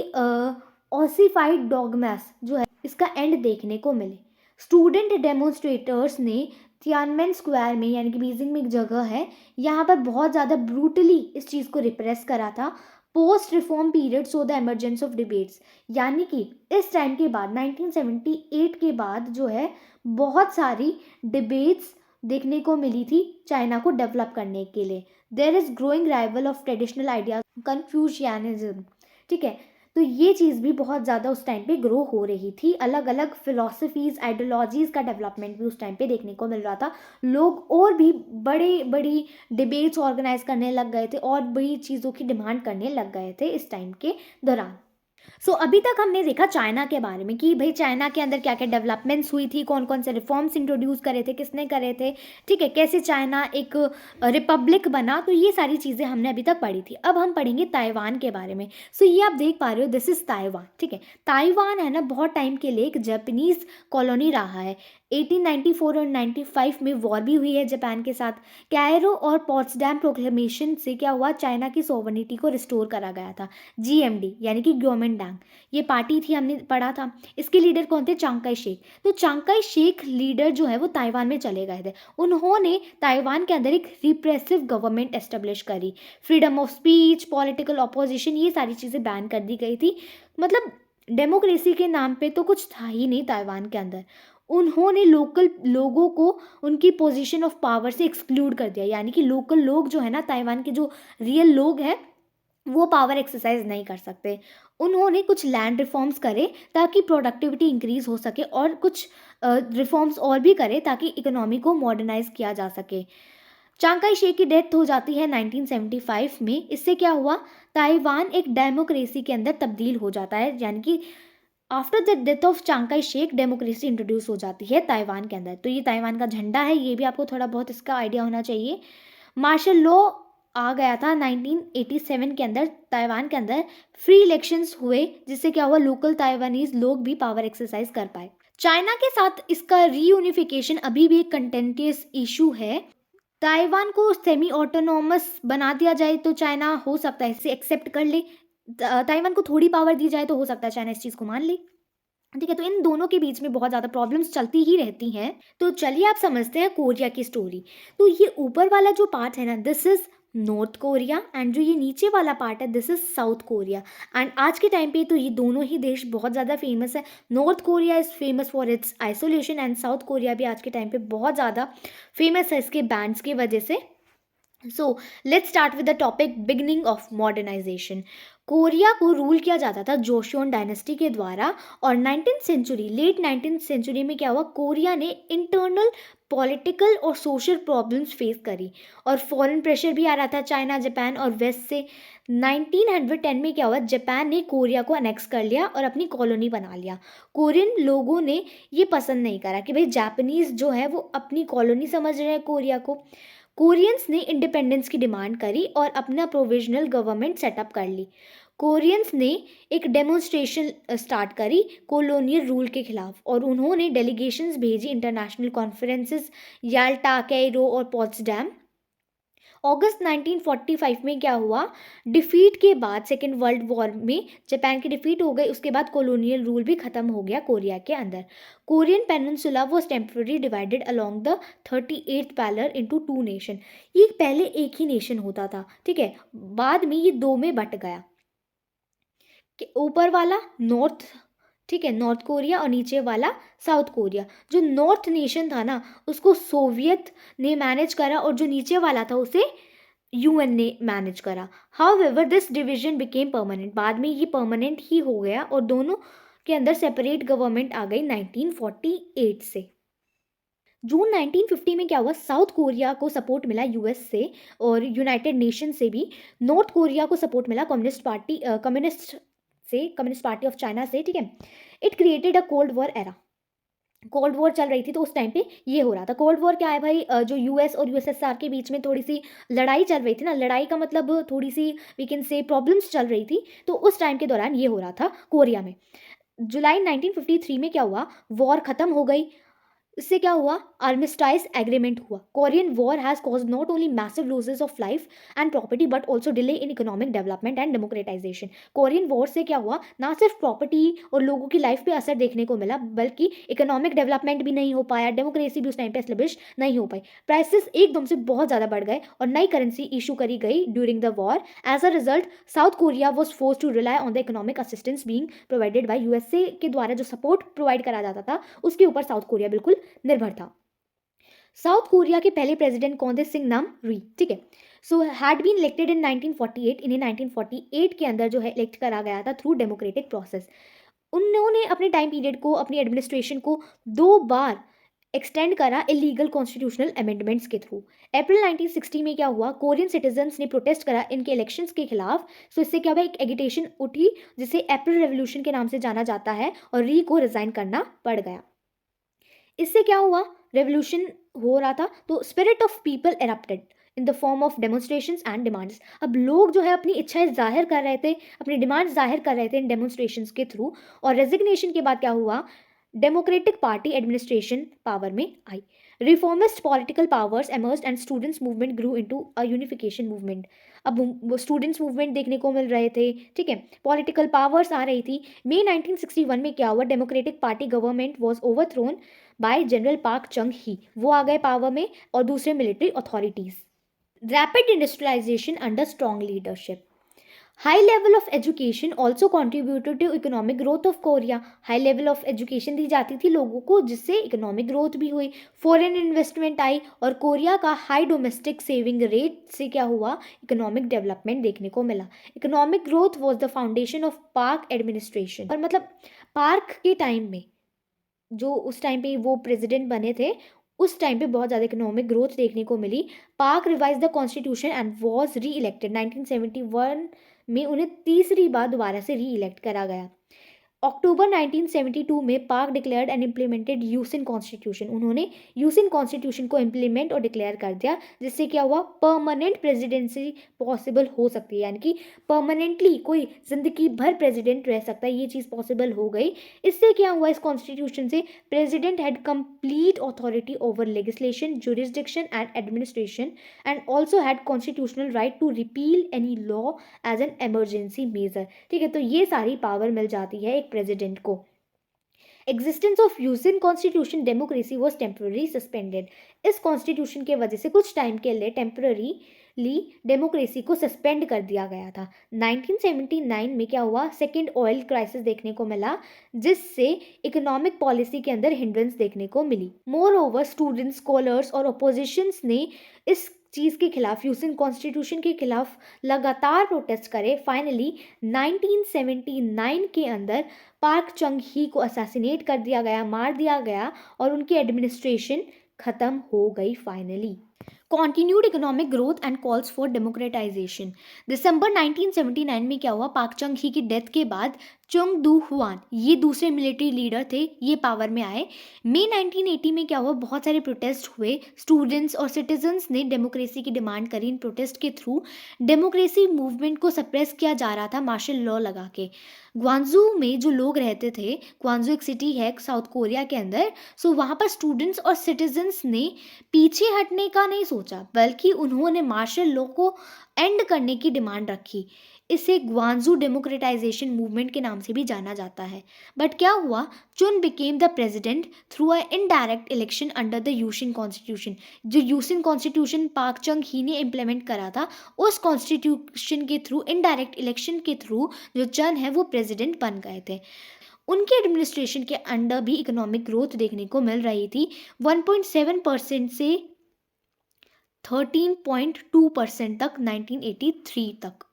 ऑसिफाइड डॉगमास जो है इसका एंड देखने को मिले। स्टूडेंट डेमोन्स्ट्रेटर्स ने तियानमेन स्क्वायर में, यानी कि बीजिंग में एक जगह है, यहाँ पर बहुत ज़्यादा ब्रूटली इस चीज़ को रिप्रेस करा था। Post reform period so the emergence of debates, यानी कि इस टाइम के बाद 1978 के बाद जो है बहुत सारी डिबेट्स देखने को मिली थी चाइना को डेवलप करने के लिए। There is growing rival of traditional ideas, Confucianism. ठीक है, तो ये चीज़ भी बहुत ज़्यादा उस टाइम पे ग्रो हो रही थी। अलग अलग फिलॉसफीज़, आइडियोलॉजीज़ का डेवलपमेंट भी उस टाइम पे देखने को मिल रहा था। लोग और भी बड़े बड़ी डिबेट्स ऑर्गेनाइज करने लग गए थे और बड़ी चीज़ों की डिमांड करने लग गए थे इस टाइम के दौरान। अभी तक हमने देखा चाइना के बारे में कि भाई चाइना के अंदर क्या क्या डेवलपमेंट्स हुई थी, कौन कौन से रिफॉर्म्स इंट्रोड्यूस करे थे, किसने करे थे, ठीक है, कैसे चाइना एक रिपब्लिक बना, तो ये सारी चीज़ें हमने अभी तक पढ़ी थी। अब हम पढ़ेंगे ताइवान के बारे में। ये आप देख पा रहे हो, दिस इज़ ताइवान, ठीक है। ताइवान है ना, बहुत टाइम के लिए एक जापानीज कॉलोनी रहा है। 1894 और 95 में वॉर भी हुई है जापान के साथ। कायरो और पॉट्सडैम प्रोक्लेमेशन से क्या हुआ, चाइना की सोवरेनिटी को रिस्टोर करा गया था। जीएमडी यानी कि ग्योमिनडांग, ये पार्टी थी, हमने पढ़ा था। इसके लीडर कौन थे, चांग काई शेक। तो चांग काई शेक लीडर जो है वो ताइवान में चले गए थे। उन्होंने ताइवान के अंदर एक रिप्रेसिव गवर्नमेंट एस्टेब्लिश करी। Freedom of speech, political opposition, ये सारी चीज़ें बैन कर दी गई थी। मतलब डेमोक्रेसी के नाम पे तो कुछ था ही नहीं ताइवान के अंदर। उन्होंने लोकल लोगों को उनकी पोजीशन ऑफ पावर से एक्सक्लूड कर दिया, यानी कि लोकल लोग जो है ना, ताइवान के जो रियल लोग हैं, वो पावर एक्सरसाइज नहीं कर सकते। उन्होंने कुछ लैंड रिफॉर्म्स करे ताकि प्रोडक्टिविटी इंक्रीज हो सके, और कुछ रिफॉर्म्स और भी करे ताकि इकोनॉमी को मॉडर्नाइज किया जा सके। चांग काई शेक की डेथ हो जाती है 1975 में। इससे क्या हुआ, ताइवान एक डेमोक्रेसी के अंदर तब्दील हो जाता है, यानी कि after the death of Chang Kai Shek democracy introduce हो जाती है ताइवान के अंदर। तो ये ताइवान का झंडा है, ये भी आपको थोड़ा बहुत इसका आइडिया होना चाहिए। मार्शल लॉ आ गया था 1987 के अंदर। ताइवान के अंदर फ्री इलेक्शंस हुए, जिससे क्या हुआ, लोकल ताइवानीज लोग भी पावर एक्सरसाइज कर पाए। चाइना के साथ इसका रीयूनिफिकेशन अभी भी एक कंटेंटियस इशू है। ताइवान को सेमी ऑटोनॉमस बना दिया जाए तो चाइना हो सकता है इसे एक्सेप्ट कर ले। ताइवान को थोड़ी पावर दी जाए तो हो सकता है चाइना इस चीज़ को मान ले, ठीक है। तो इन दोनों के बीच में बहुत ज़्यादा प्रॉब्लम्स चलती ही रहती हैं। तो चलिए आप समझते हैं कोरिया की स्टोरी। तो ये ऊपर वाला जो पार्ट है ना, this is north Korea, and जो ये नीचे वाला पार्ट है, this is south Korea. And आज के टाइम पे तो ये दोनों ही देश बहुत ज़्यादा फेमस है। North Korea is famous for its isolation, and south Korea भी आज के टाइम पे बहुत ज़्यादा फेमस है इसके बैंड्स की वजह से। So let's start with the topic beginning of modernization. Korea को रूल किया जाता था जोशियोन डायनेस्टी के द्वारा, और लेट 19th सेंचुरी में क्या हुआ, कोरिया ने इंटरनल पॉलिटिकल और सोशल प्रॉब्लम्स फेस करी, और फॉरेन प्रेशर भी आ रहा था चाइना, जापान और वेस्ट से। 1910 में क्या हुआ, जापान ने कोरिया को अनेक्स कर लिया और अपनी कॉलोनी बना लिया। कोरियन लोगों ने ये पसंद नहीं करा कि भाई जापानीज जो है वो अपनी कॉलोनी समझ रहे हैं कोरिया को। कोरियंस ने इंडिपेंडेंस की डिमांड करी और अपना प्रोविजनल गवर्नमेंट सेटअप कर ली। कोरियंस ने एक डेमोन्स्ट्रेशन स्टार्ट करी कॉलोनियल रूल के खिलाफ, और उन्होंने डेलीगेशंस भेजी इंटरनेशनल कॉन्फ्रेंसेस, याल्टा, कैरो और पोट्सडैम। अगस्त 1945 में क्या हुआ, डिफीट के बाद सेकेंड वर्ल्ड वॉर में जापान की डिफीट हो गई। उसके बाद कॉलोनियल रूल भी खत्म हो गया कोरिया के अंदर। Korean peninsula was temporary divided along the 38th parallel into 2 nation. ये पहले एक ही नेशन होता था, ठीक है, बाद में ये 2 में बट गया। ऊपर वाला नॉर्थ, ठीक है, नॉर्थ कोरिया, और नीचे वाला साउथ कोरिया। जो नॉर्थ नेशन था ना, उसको सोवियत ने मैनेज करा, और जो नीचे वाला था उसे यूएन ने मैनेज करा। However this division became permanent, बाद में ये परमानेंट ही हो गया, और दोनों के अंदर सेपरेट गवर्नमेंट आ गई 1948 से। जून 1950 में क्या हुआ, साउथ कोरिया को सपोर्ट मिला यूएस से और यूनाइटेड नेशन से भी। नॉर्थ कोरिया को सपोर्ट मिला कम्युनिस्ट पार्टी ऑफ चाइना से, ठीक है। It created a cold war era. Cold war चल रही थी, तो उस टाइम पे ये हो रहा था। कोल्ड वॉर क्या है भाई, जो यूएस और यूएसएसआर के बीच में थोड़ी सी लड़ाई चल रही थी ना, लड़ाई का मतलब थोड़ी सी वी कैन से प्रॉब्लम्स चल रही थी, तो उस टाइम के दौरान ये हो रहा था कोरिया में। जुलाई 1953 में क्या हुआ, वॉर खत्म हो गई। इससे क्या हुआ, आर्मिस्टाइज एग्रीमेंट हुआ। Korean war has caused not only massive losses of life and property but also delay in economic development and democratisation. Korean war से क्या हुआ, ना सिर्फ प्रॉपर्टी और लोगों की लाइफ पे असर देखने को मिला, बल्कि इकोनॉमिक डेवलपमेंट भी नहीं हो पाया, डेमोक्रेसी भी उस टाइम पे एस्टेब्लिश नहीं हो पाई। प्राइसेस एकदम से बहुत ज़्यादा बढ़ गए और नई करेंसी इशू करी गई during the war. As a result South Korea was force to rely on the economic assistance being provided by USA के द्वारा जो सपोर्ट प्रोवाइड करा जाता था उसके ऊपर साउथ कोरिया बिल्कुल निर्भर था। साउथ कोरिया के पहले प्रेसिडेंट कौन थे, सिंह नाम री, ठीक है। सो हैड बीन इलेक्टेड इन 1948। इन्हें 1948 के अंदर जो है इलेक्ट करा गया था थ्रू डेमोक्रेटिक प्रोसेस। उन्होंने अपने टाइम पीरियड को, अपनी एडमिनिस्ट्रेशन को 2 बार एक्सटेंड करा इलीगल कॉन्स्टिट्यूशनल अमेंडमेंट्स के थ्रू। अप्रैल 1960 में क्या हुआ, कोरियन सिटीजन्स ने प्रोटेस्ट करा इनके इलेक्शंस के खिलाफ। सो इससे क्या हुआ, एक एगिटेशन उठी जिसे अप्रैल रेवोल्यूशन के नाम से जाना जाता है, और री को रिजाइन करना पड़ गया। इससे क्या हुआ, रेवोल्यूशन हो रहा था तो spirit of people erupted in the form of demonstrations and demands. अब लोग जो है अपनी इच्छाएं जाहिर कर रहे थे, अपनी डिमांड्स जाहिर कर रहे थे इन डेमोन्स्ट्रेशंस के थ्रू। और रेजिग्नेशन के बाद क्या हुआ, डेमोक्रेटिक पार्टी एडमिनिस्ट्रेशन पावर में आई। Reformist political powers emerged and students movement grew into a unification movement. अब स्टूडेंट्स मूवमेंट देखने को मिल रहे थे, ठीक है, पॉलिटिकल पावर्स आ रही थी। मई 1961 में क्या हुआ, Democratic Party government was overthrown by General Park Chung Hee, वो आ गए पावर में, और दूसरे military authorities. Rapid industrialisation under strong leadership. High level of education also contributed to economic growth of Korea. High level of education दी जाती थी लोगों को, जिससे इकोनॉमिक ग्रोथ भी हुई, फॉरेन इन्वेस्टमेंट आई, और कोरिया का हाई डोमेस्टिक सेविंग रेट से क्या हुआ, इकोनॉमिक डेवलपमेंट देखने को मिला। Economic growth was the foundation of park administration. और मतलब पार्क के टाइम में, जो उस टाइम पे वो प्रेसिडेंट बने थे, उस टाइम पे बहुत ज़्यादा इकोनॉमिक ग्रोथ देखने को मिली। Park revised the constitution and was reelected. 1971 में उन्हें तीसरी बार दोबारा से री इलेक्ट करा गया। अक्टूबर 1972 में park declared and implemented eosin constitution. उन्होंने यूसिन कॉन्स्टिट्यूशन को इम्प्लीमेंट और डिक्लेयर कर दिया, जिससे क्या हुआ, परमानेंट प्रेसिडेंसी पॉसिबल हो सकती है, यानी कि परमानेंटली कोई जिंदगी भर प्रेसिडेंट रह सकता है, ये चीज़ पॉसिबल हो गई। इससे क्या हुआ, इस कॉन्स्टिट्यूशन से president had complete authority over legislation, jurisdiction and administration, and also had constitutional right to repeal any law as an emergency measure. ठीक है, तो ये सारी पावर मिल जाती है एक प्रेसिडेंट को। Existence of eosin constitution democracy was temporary suspended. इस कॉन्स्टिट्यूशन के वजह से कुछ टाइम के लिए टेम्पररीली डेमोक्रेसी को सस्पेंड कर दिया गया था। 1979 में क्या हुआ, सेकेंड ऑयल क्राइसिस देखने को मिला, जिससे इकोनॉमिक पॉलिसी के अंदर हिंड्रेंस देखने को मिली। मोर ओवर स्टूडेंट्स, स्कॉलर्स और अपोजिशंस ने इस चीज़ के खिलाफ, यूसिन कॉन्स्टिट्यूशन के खिलाफ लगातार प्रोटेस्ट करे। फाइनली 1979 के अंदर पार्क चंग ही को असैसिनेट कर दिया गया, मार दिया गया, और उनकी एडमिनिस्ट्रेशन खत्म हो गई finally. Continued economic growth and calls for democratisation. दिसंबर 1979 में क्या हुआ, पाक चंग ही की डेथ के बाद चोंग दू हुआन, ये दूसरे मिलिट्री लीडर थे, ये पावर में आए। मई 1980 में क्या हुआ, बहुत सारे प्रोटेस्ट हुए, स्टूडेंट्स और सिटीजन्स ने डेमोक्रेसी की डिमांड करी। इन प्रोटेस्ट के थ्रू डेमोक्रेसी मूवमेंट को सप्रेस किया जा रहा था मार्शल लॉ लगा के। ग्वांजू में जो लोग रहते थे, ग्वांजू एक सिटी है साउथ कोरिया के अंदर, सो वहाँ पर स्टूडेंट्स और सिटीजन्स ने पीछे हटने का नहीं सोचा, बल्कि उन्होंने मार्शल लॉ को एंड करने की डिमांड रखी। इसे ग्वांजू डेमोक्रेटाइजेशन मूवमेंट के नाम से भी जाना जाता है। बट क्या हुआ, चुन became the president through a indirect election under the eosin constitution. जो यूसिन कॉन्स्टिट्यूशन पाक चंग ही ने इम्प्लीमेंट करा था, उस कॉन्स्टिट्यूशन के थ्रू, इनडायरेक्ट इलेक्शन के थ्रू जो चन है वो प्रेसिडेंट बन गए थे। उनके एडमिनिस्ट्रेशन के अंडर भी इकोनॉमिक ग्रोथ देखने को मिल रही थी, 1.7% से 13.2% तक 1983 तक।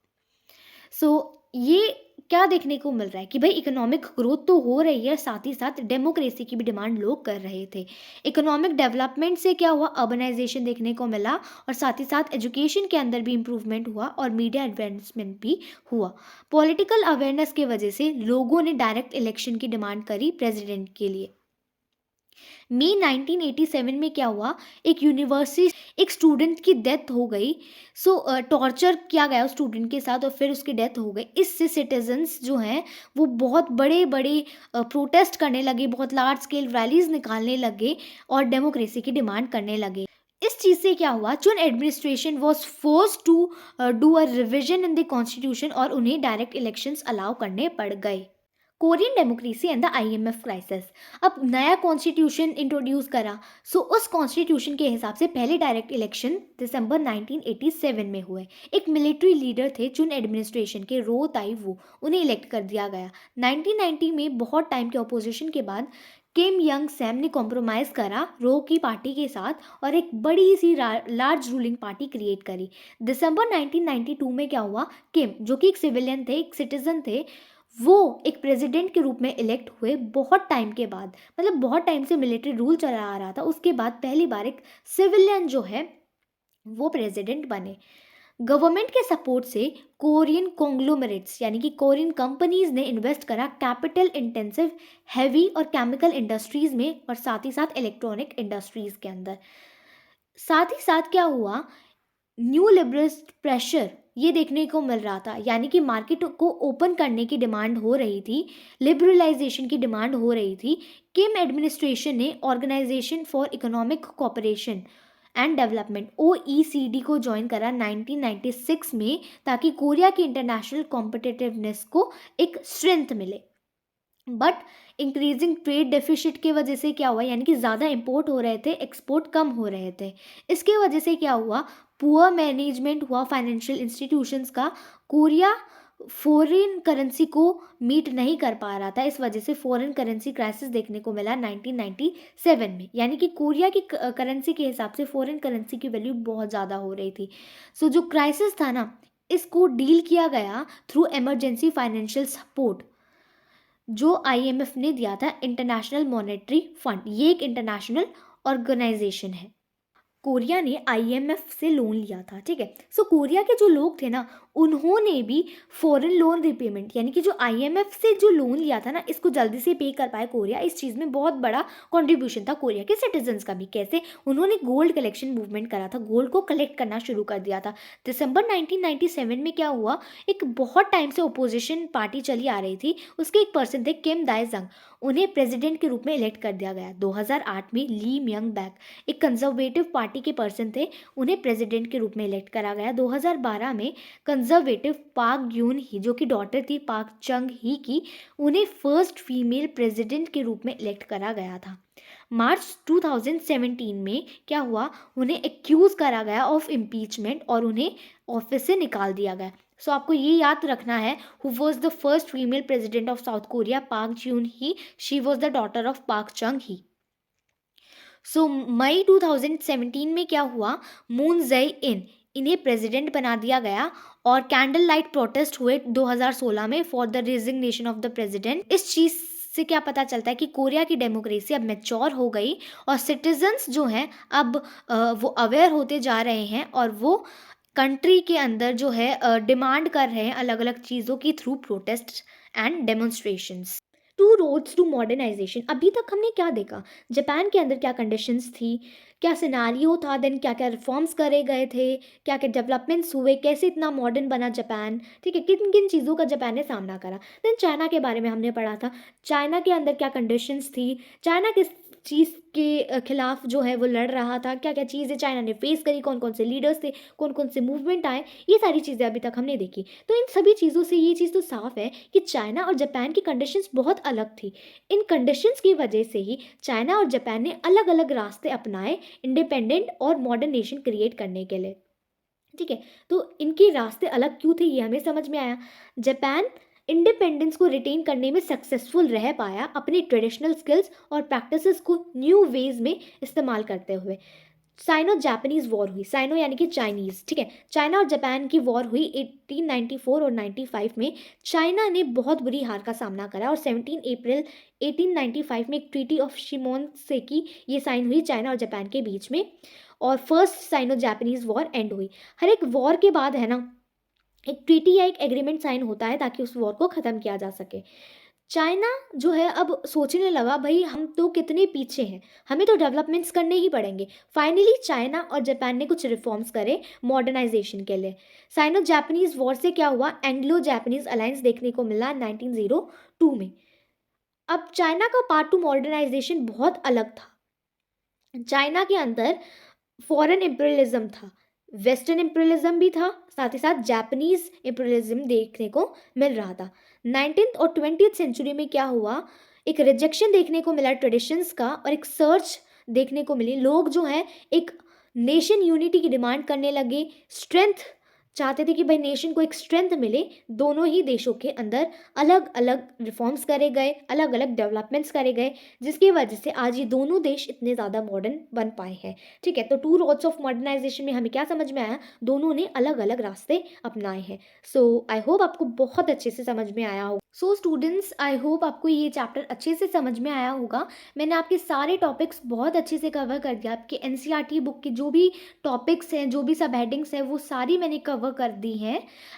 सो ये क्या देखने को मिल रहा है कि भाई इकोनॉमिक ग्रोथ तो हो रही है, साथ ही साथ डेमोक्रेसी की भी डिमांड लोग कर रहे थे। इकोनॉमिक डेवलपमेंट से क्या हुआ, अर्बनाइजेशन देखने को मिला, और साथ ही साथ एजुकेशन के अंदर भी इम्प्रूवमेंट हुआ, और मीडिया एडवांसमेंट भी हुआ। पॉलिटिकल अवेयरनेस के वजह से लोगों ने डायरेक्ट इलेक्शन की डिमांड करी प्रेसिडेंट के लिए। मई 1987 में क्या हुआ, एक स्टूडेंट की डेथ हो गई। सो टॉर्चर किया गया उस स्टूडेंट के साथ, और फिर उसकी डेथ हो गई। इससे सिटीजन्स जो हैं वो बहुत बड़े बड़े प्रोटेस्ट करने लगे, बहुत लार्ज स्केल रैलीज निकालने लगे, और डेमोक्रेसी की डिमांड करने लगे। इस चीज़ से क्या हुआ, Chun administration was force to do a revision in the constitution, और उन्हें डायरेक्ट इलेक्शंस अलाउ करने पड़ गए। Korean democracy and the IMF crisis. अब नया कॉन्स्टिट्यूशन इंट्रोड्यूस करा, सो उस कॉन्स्टिट्यूशन के हिसाब से पहले डायरेक्ट इलेक्शन दिसंबर 1987 में हुए। एक मिलिट्री लीडर थे चुन एडमिनिस्ट्रेशन के, रो ताई वो, उन्हें इलेक्ट कर दिया गया। 1990 में बहुत टाइम के अपोजिशन के बाद किम यंग सैम ने कॉम्प्रोमाइज़ करा रो की पार्टी के साथ, और एक बड़ी सी लार्ज रूलिंग पार्टी क्रिएट करी। दिसंबर 1992 में क्या हुआ, किम जो कि एक सिविलियन थे, एक सिटीजन थे, वो एक प्रेसिडेंट के रूप में इलेक्ट हुए बहुत टाइम के बाद, मतलब बहुत टाइम से मिलिट्री रूल चला आ रहा था, उसके बाद पहली बार एक सिविलियन जो है वो प्रेसिडेंट बने। गवर्नमेंट के सपोर्ट से कोरियन कॉन्ग्लोमरेट्स यानी कि कोरियन कंपनीज ने इन्वेस्ट करा कैपिटल इंटेंसिव हैवी और केमिकल इंडस्ट्रीज में, और साथ ही साथ इलेक्ट्रॉनिक इंडस्ट्रीज के अंदर। साथ ही साथ क्या हुआ, न्यू लिबरलिस्ट प्रेशर ये देखने को मिल रहा था, यानी कि मार्केट को ओपन करने की डिमांड हो रही थी, लिबरलाइजेशन की डिमांड हो रही थी। किम एडमिनिस्ट्रेशन ने organization for economic cooperation and development OECD को ज्वाइन करा 1996 में, ताकि कोरिया की इंटरनेशनल कॉम्पिटिटिवनेस को एक स्ट्रेंथ मिले। बट इंक्रीजिंग ट्रेड डेफिसिट की वजह से क्या हुआ, यानी कि ज़्यादा इंपोर्ट हो रहे थे, एक्सपोर्ट कम हो रहे थे। इसके वजह से क्या हुआ, पुअर मैनेजमेंट हुआ फाइनेंशियल इंस्टीट्यूशंस का। कोरिया फॉरेन करेंसी को मीट नहीं कर पा रहा था, इस वजह से फॉरेन करेंसी क्राइसिस देखने को मिला 1997 में, यानी कि कोरिया की करेंसी के हिसाब से फॉरेन करेंसी की वैल्यू बहुत ज़्यादा हो रही थी। सो जो क्राइसिस था ना, इसको डील किया गया थ्रू इमरजेंसी फाइनेंशियल सपोर्ट जो IMF ने दिया था, इंटरनेशनल मॉनेटरी फंड। ये एक इंटरनेशनल ऑर्गेनाइजेशन है। कोरिया ने IMF से लोन लिया था, ठीक है। सो कोरिया के जो लोग थे ना, उन्होंने भी फॉरेन लोन रिपेमेंट, यानी कि जो IMF से जो लोन लिया था ना, इसको जल्दी से पे कर पाए कोरिया। इस चीज़ में बहुत बड़ा कंट्रीब्यूशन था कोरिया के सिटीजन्स का भी। कैसे, उन्होंने गोल्ड कलेक्शन मूवमेंट करा था, गोल्ड को कलेक्ट करना शुरू कर दिया था। दिसंबर 1997 में क्या हुआ, एक बहुत टाइम से ओपोजिशन पार्टी चली आ रही थी, उसके एक पर्सन थे किम दाई जंग, उन्हें प्रेसिडेंट के रूप में इलेक्ट कर दिया गया। 2008 में ली म्यंग बैक एक कंजर्वेटिव पार्टी के पर्सन थे, उन्हें प्रेसिडेंट के रूप में इलेक्ट करा गया। 2012 में कंजर्वेटिव पाक ग्यून ही, जो कि डॉटर थी पाक चंग ही की, उन्हें फर्स्ट फीमेल प्रेसिडेंट के रूप में इलेक्ट करा गया था। मार्च 2017 में क्या हुआ, उन्हें एक्यूज करा गया ऑफ इम्पीचमेंट और उन्हें ऑफिस से निकाल दिया गया। सो आपको ये याद रखना है, who was the first female president of South Korea, Park Geun Hye, she was the daughter of Park Chung ही। सो मई 2017 में क्या हुआ, मून जई इन, इन्हें प्रेसिडेंट बना दिया गया, और कैंडल लाइट प्रोटेस्ट हुए 2016 में for the resignation of the president. इस चीज़ से क्या पता चलता है कि कोरिया की डेमोक्रेसी अब मैच्योर हो गई, और सिटीजन्स जो हैं अब वो अवेयर होते जा रहे हैं, और वो कंट्री के अंदर जो है डिमांड कर रहे हैं अलग अलग चीज़ों की through protest and demonstrations. Two roads to modernization. अभी तक हमने क्या देखा, जापान के अंदर क्या कंडीशंस थी, क्या सिनारियो था, देन क्या क्या रिफॉर्म्स करे गए थे, क्या क्या डेवलपमेंट्स हुए, कैसे इतना मॉडर्न बना जापान, ठीक है, किन किन चीज़ों का जापान ने सामना करा। देन चाइना के बारे में हमने पढ़ा था, चाइना के अंदर क्या कंडीशंस थी, चाइना किस चीज़ के खिलाफ जो है वो लड़ रहा था, क्या क्या चीज़ें चाइना ने फेस करी, कौन कौन से लीडर्स थे, कौन कौन से मूवमेंट आए, ये सारी चीज़ें अभी तक हमने देखी। तो इन सभी चीज़ों से ये चीज़ तो साफ है कि चाइना और जापान की कंडीशंस बहुत अलग थी। इन कंडीशंस की वजह से ही चाइना और जापान ने अलग अलग रास्ते अपनाए इंडिपेंडेंट और मॉडर्न नेशन क्रिएट करने के लिए, ठीक है। तो इनके रास्ते अलग क्यों थे, ये हमें समझ में आया। जापान इंडिपेंडेंस को रिटेन करने में सक्सेसफुल रह पाया, अपने ट्रेडिशनल स्किल्स और प्रैक्टिसेस को न्यू वेज में इस्तेमाल करते हुए। साइनो जापानीज वॉर हुई, साइनो यानी कि चाइनीज़, ठीक है, चाइना और जापान की वॉर हुई 1894 और 95 में। चाइना ने बहुत बुरी हार का सामना करा, और 17 अप्रैल 1895 में एक ट्रीटी ऑफ शिमोनसेकी ये साइन हुई चाइना और जापान के बीच में, और first Sino Japanese war end हुई। हर एक वॉर के बाद है ना, एक ट्रीटी या एक एग्रीमेंट साइन होता है ताकि उस वॉर को ख़त्म किया जा सके। चाइना जो है अब सोचने लगा, भाई हम तो कितने पीछे हैं, हमें तो डेवलपमेंट्स करने ही पड़ेंगे। फाइनली चाइना और जापान ने कुछ रिफॉर्म्स करे मॉडर्नाइजेशन के लिए। साइनो जापानीज वॉर से क्या हुआ, एंग्लो जापानीज अलायंस देखने को मिला 1902 में। अब चाइना का पार्ट टू मॉडर्नाइजेशन बहुत अलग था। चाइना के अंदर फॉरेन इम्पीरियलिज्म था, वेस्टर्न इम्पीरियलिज्म भी था, साथ ही साथ जापानीज इम्पीरियलिज्म देखने को मिल रहा था। 19th और 20th सेंचुरी में क्या हुआ, एक रिजेक्शन देखने को मिला ट्रेडिशंस का, और एक सर्च देखने को मिली। लोग जो हैं एक नेशन यूनिटी की डिमांड करने लगे, स्ट्रेंथ चाहते थे कि भाई नेशन को एक स्ट्रेंथ मिले। दोनों ही देशों के अंदर अलग अलग रिफॉर्म्स करे गए, अलग अलग डेवलपमेंट्स करे गए, जिसकी वजह से आज ये दोनों देश इतने ज़्यादा मॉडर्न बन पाए हैं, ठीक है। तो टू रोड्स ऑफ मॉडर्नाइजेशन में हमें क्या समझ में आया, दोनों ने अलग अलग रास्ते अपनाए हैं। सो आई होप आपको बहुत अच्छे से समझ में आया हो। सो स्टूडेंट्स, आई होप आपको ये चैप्टर अच्छे से समझ में आया होगा। मैंने आपके सारे टॉपिक्स बहुत अच्छे से कवर कर दिया। आपके एनसीईआरटी बुक के जो भी टॉपिक्स हैं, जो भी सब हेडिंग्स हैं, वो सारी मैंने कवर कर दी हैं।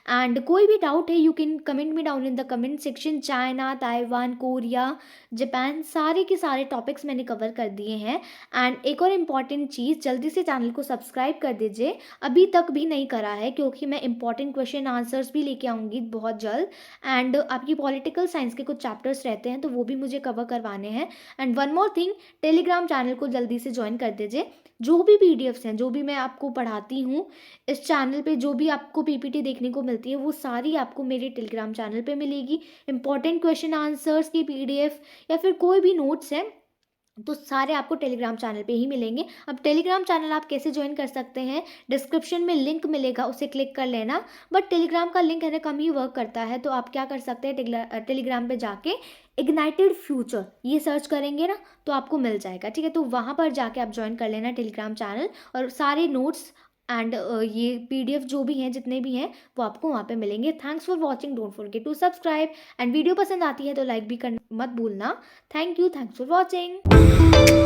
एंड कोई भी डाउट है, you can comment me down in the comment section. China, Taiwan, Korea, Japan, सारे के सारे टॉपिक्स मैंने कवर कर दिए हैं। एंड एक और इम्पॉर्टेंट चीज़, जल्दी से चैनल को सब्सक्राइब कर दीजिए, अभी तक भी नहीं करा है, क्योंकि मैं इंपॉर्टेंट क्वेश्चन आंसर्स भी लेके आऊँगी बहुत जल्द। एंड आपकी पॉलिटिकल साइंस के कुछ चैप्टर्स रहते हैं, तो वो भी मुझे कवर करवाने हैं। And one more thing, Telegram channel को जल्दी से ज्वाइन कर दीजिए। जो भी पीडीएफ्स हैं, जो भी मैं आपको पढ़ाती हूँ इस चैनल पे, जो भी आपको पीपीटी देखने को मिलती है, वो सारी आपको मेरे टेलीग्राम चैनल पे मिलेगी। इंपॉर्टेंट क्वेश्चन आंसर्स की पीडीएफ या फिर कोई भी नोट्स हैं, तो सारे आपको टेलीग्राम चैनल पे ही मिलेंगे। अब टेलीग्राम चैनल आप कैसे ज्वाइन कर सकते हैं, डिस्क्रिप्शन में लिंक मिलेगा, उसे क्लिक कर लेना। बट टेलीग्राम का लिंक है ना, कम ही वर्क करता है, तो आप क्या कर सकते हैं, टेलीग्राम पे जाके इग्नाइटेड फ्यूचर ये सर्च करेंगे ना, तो आपको मिल जाएगा, ठीक है। तो वहाँ पर जाके आप ज्वाइन कर लेना टेलीग्राम चैनल, और सारे नोट्स एंड ये पीडीएफ जो भी हैं, जितने भी हैं, वो आपको वहाँ पे मिलेंगे। Thanks for watching, don't forget to subscribe. And video पसंद आती है तो लाइक भी करना मत भूलना। Thank you, thanks for watching.